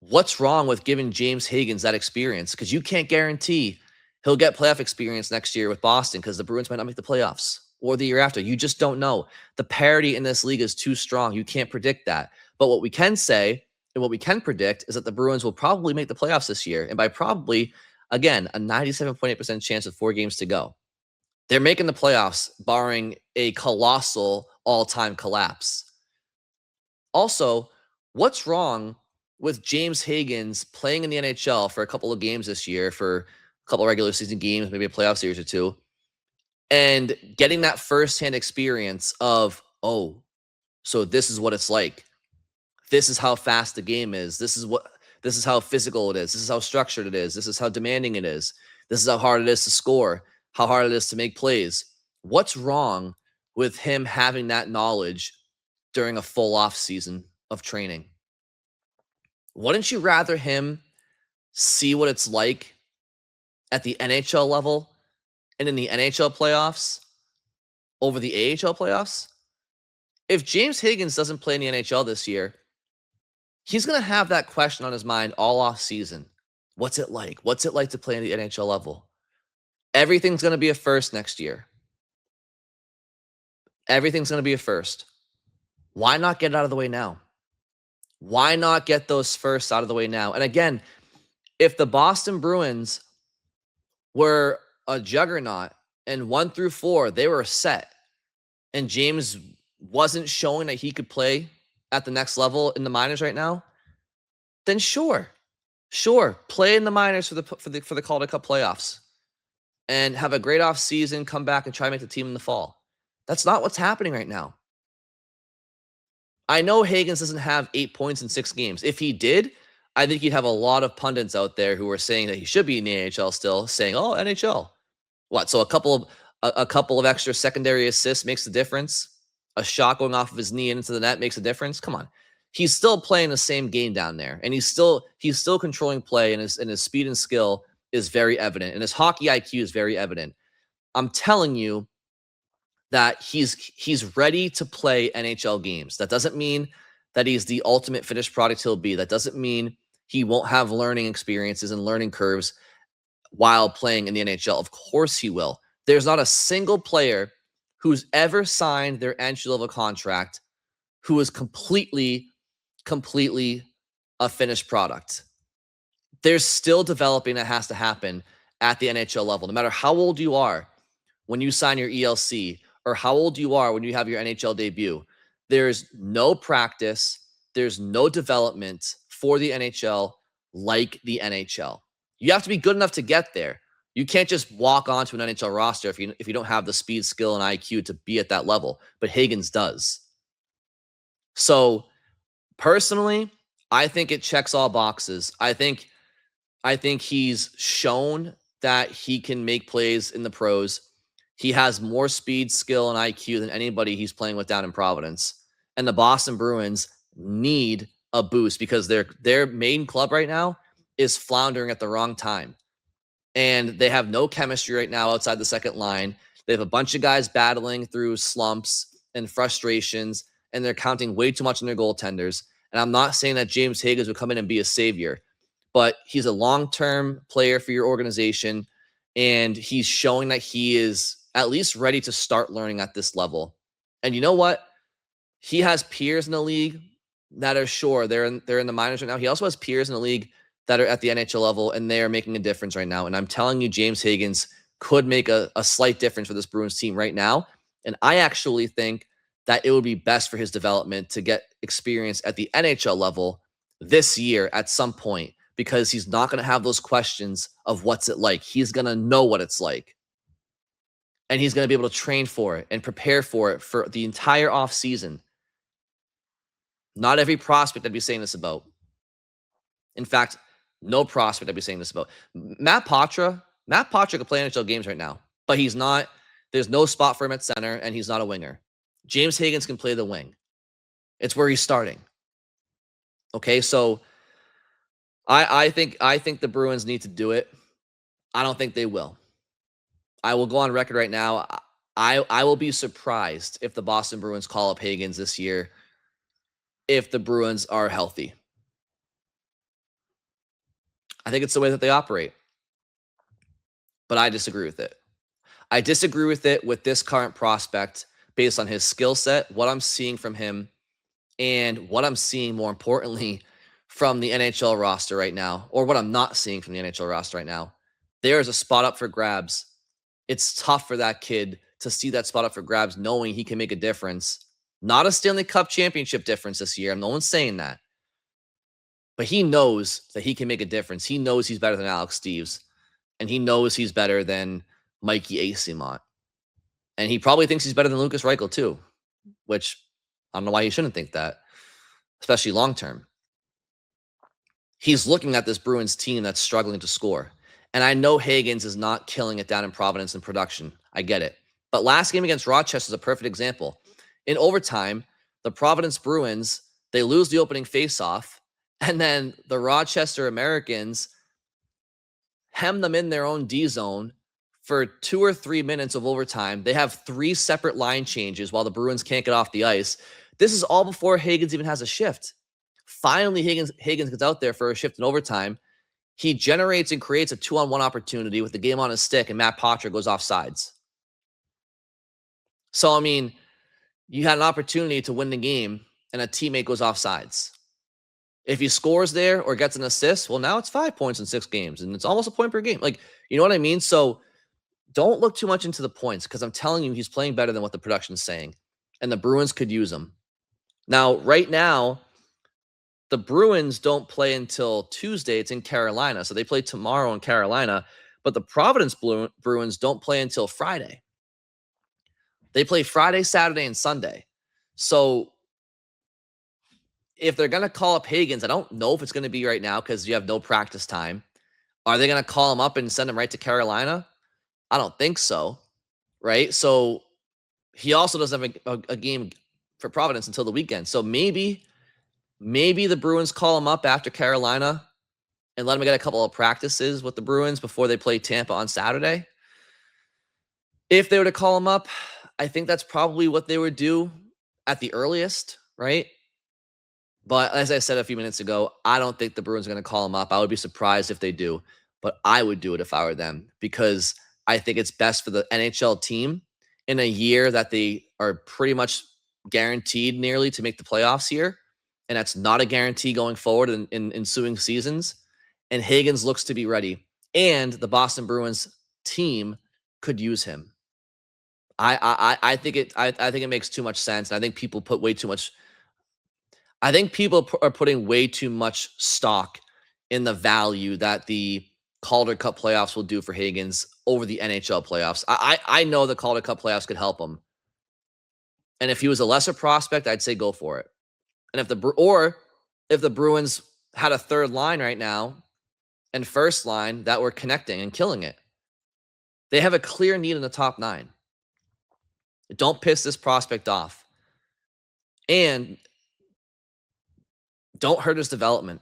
what's wrong with giving James Hagens that experience? Because you can't guarantee he'll get playoff experience next year with Boston because the Bruins might not make the playoffs or the year after. You just don't know. The parity in this league is too strong. You can't predict that. But what we can say and what we can predict is that the Bruins will probably make the playoffs this year. And by probably, again, a 97.8% chance with 4 games to go. They're making the playoffs, barring a colossal all-time collapse. Also, what's wrong with James Hagens playing in the NHL for a couple of games this year, for a couple of regular season games, maybe a playoff series or two, and getting that firsthand experience of, oh, so this is what it's like. This is how fast the game is. This is how physical it is. This is how structured it is. This is how demanding it is. This is how hard it is to score, how hard it is to make plays. What's wrong with him having that knowledge during a full off season of training? Wouldn't you rather him see what it's like at the NHL level and in the NHL playoffs over the AHL playoffs, if James Hagens doesn't play in the NHL this year, he's going to have that question on his mind all off season. What's it like? What's it like to play in the NHL level? Everything's going to be a first next year. Everything's going to be a first. Why not get it out of the way now? Why not get those firsts out of the way now? And again, if the Boston Bruins were a juggernaut and 1 through 4, they were set, and James wasn't showing that he could play at the next level in the minors right now, then sure, play in the minors for the Calder Cup playoffs and have a great off season, come back and try to make the team in the fall. That's not what's happening right now. I know Hagens doesn't have 8 points in 6 games. If he did, I think you'd have a lot of pundits out there who are saying that he should be in the NHL still, saying, "Oh, NHL, what? So a couple of extra secondary assists makes a difference. A shot going off of his knee and into the net makes a difference." Come on, he's still playing the same game down there, and he's still controlling play, and his speed and skill is very evident, and his hockey IQ is very evident. I'm telling you that he's ready to play NHL games. That doesn't mean that he's the ultimate finished product he'll be. That doesn't mean he won't have learning experiences and learning curves while playing in the NHL. Of course he will. There's not a single player who's ever signed their entry-level contract who is completely a finished product. There's still developing that has to happen at the NHL level. No matter how old you are when you sign your ELC or how old you are when you have your NHL debut, there's no practice, there's no development for the NHL like the NHL. You have to be good enough to get there. You can't just walk onto an NHL roster if you don't have the speed, skill, and IQ to be at that level. But Hagens does. So personally, I think it checks all boxes. I think he's shown that he can make plays in the pros. He has more speed, skill, and IQ than anybody he's playing with down in Providence. And the Boston Bruins need a boost because their main club right now is floundering at the wrong time. And they have no chemistry right now outside the second line. They have a bunch of guys battling through slumps and frustrations, and they're counting way too much on their goaltenders. And I'm not saying that James Hagens would come in and be a savior, but he's a long-term player for your organization, and he's showing that he is at least ready to start learning at this level. And you know what? He has peers in the league that are sure they're in the minors right now. He also has peers in the league that are at the NHL level, and they are making a difference right now. And I'm telling you, James Hagens could make a slight difference for this Bruins team right now. And I actually think that it would be best for his development to get experience at the NHL level this year at some point, because he's not going to have those questions of what's it like. He's going to know what it's like. And he's going to be able to train for it and prepare for it for the entire offseason. Not every prospect I'd be saying this about. In fact, no prospect I'd be saying this about. Matt Patra could play NHL games right now, but he's not. There's no spot for him at center, and he's not a winger. James Hagens can play the wing. It's where he's starting. Okay, so I think the Bruins need to do it. I don't think they will. I will go on record right now. I will be surprised if the Boston Bruins call up Hagens this year if the Bruins are healthy. I think it's the way that they operate. But I disagree with it. I disagree with it with this current prospect based on his skill set, what I'm seeing from him, and what I'm seeing, more importantly, from the NHL roster right now, or what I'm not seeing from the NHL roster right now. There is a spot up for grabs. It's tough for that kid to see that spot up for grabs, knowing he can make a difference. Not a Stanley Cup championship difference this year. No one's saying that. But he knows that he can make a difference. He knows he's better than Alex Steves. And he knows he's better than Mikey Eyssimont. And he probably thinks he's better than Lucas Reichel too, which I don't know why he shouldn't think that, especially long-term. He's looking at this Bruins team that's struggling to score. And I know Hagens is not killing it down in Providence in production. I get it. But last game against Rochester is a perfect example. In overtime, the Providence Bruins, they lose the opening faceoff, and then the Rochester Americans hem them in their own D zone for 2 or 3 minutes of overtime. They have 3 separate line changes while the Bruins can't get off the ice. This is all before Hagens even has a shift. Finally, Hagens gets out there for a shift in overtime. He generates and creates a 2-on-1 opportunity with the game on his stick, and Matt Pastrnak goes off sides. So, I mean, you had an opportunity to win the game, and a teammate goes off sides. If he scores there or gets an assist, well, now it's 5 points in 6 games, and it's almost a point per game. Like, you know what I mean? So don't look too much into the points, because I'm telling you, he's playing better than what the production's saying, and the Bruins could use him. Now, right now, the Bruins don't play until Tuesday. It's in Carolina, so they play tomorrow in Carolina, but the Providence Bruins don't play until Friday. They play Friday, Saturday, and Sunday. So if they're going to call up Hagens, I don't know if it's going to be right now because you have no practice time. Are they going to call him up and send him right to Carolina? I don't think so, right? So he also doesn't have a game for Providence until the weekend. So maybe the Bruins call him up after Carolina and let him get a couple of practices with the Bruins before they play Tampa on Saturday. If they were to call him up, I think that's probably what they would do at the earliest, right? But as I said a few minutes ago, I don't think the Bruins are going to call him up. I would be surprised if they do, but I would do it if I were them, because I think it's best for the NHL team in a year that they are pretty much guaranteed nearly to make the playoffs here. And that's not a guarantee going forward in ensuing seasons. And Hagens looks to be ready. And the Boston Bruins team could use him. I think it makes too much sense. And I think people put way too much. I think people are putting way too much stock in the value that the Calder Cup playoffs will do for Hagens over the NHL playoffs. I know the Calder Cup playoffs could help him. And if he was a lesser prospect, I'd say go for it. And if the Bruins had a third line right now and first line that were connecting and killing it, they have a clear need in the top 9. Don't piss this prospect off. And don't hurt his development.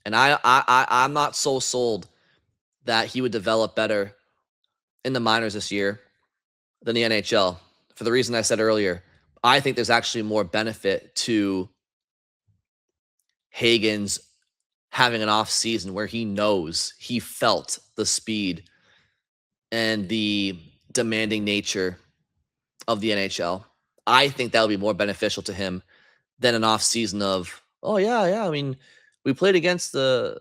And I'm not so sold that he would develop better in the minors this year than the NHL. For the reason I said earlier, I think there's actually more benefit to Hagens having an off season where he felt the speed and the demanding nature of the NHL. I think that would be more beneficial to him than an off season of, oh yeah. I mean, we played against the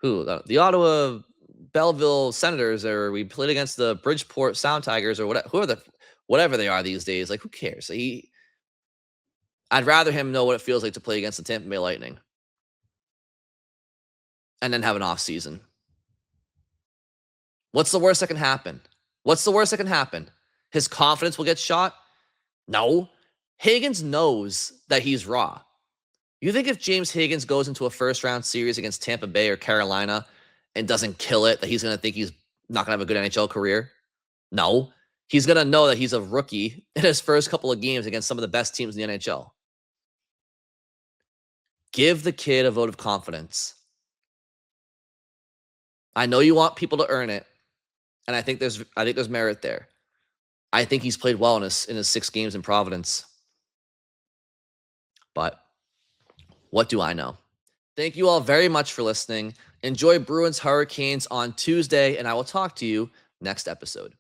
Ottawa Belleville Senators, or we played against the Bridgeport Sound Tigers, or whatever they are these days. Like, who cares? I'd rather him know what it feels like to play against the Tampa Bay Lightning and then have an off season. What's the worst that can happen? His confidence will get shot? No. Hagens knows that he's raw. You think if James Hagens goes into a first-round series against Tampa Bay or Carolina and doesn't kill it, that he's going to think he's not going to have a good NHL career? No. He's going to know that he's a rookie in his first couple of games against some of the best teams in the NHL. Give the kid a vote of confidence. I know you want people to earn it, and I think there's merit there. I think he's played well in his 6 games in Providence. But what do I know? Thank you all very much for listening. Enjoy Bruins Hurricanes on Tuesday, and I will talk to you next episode.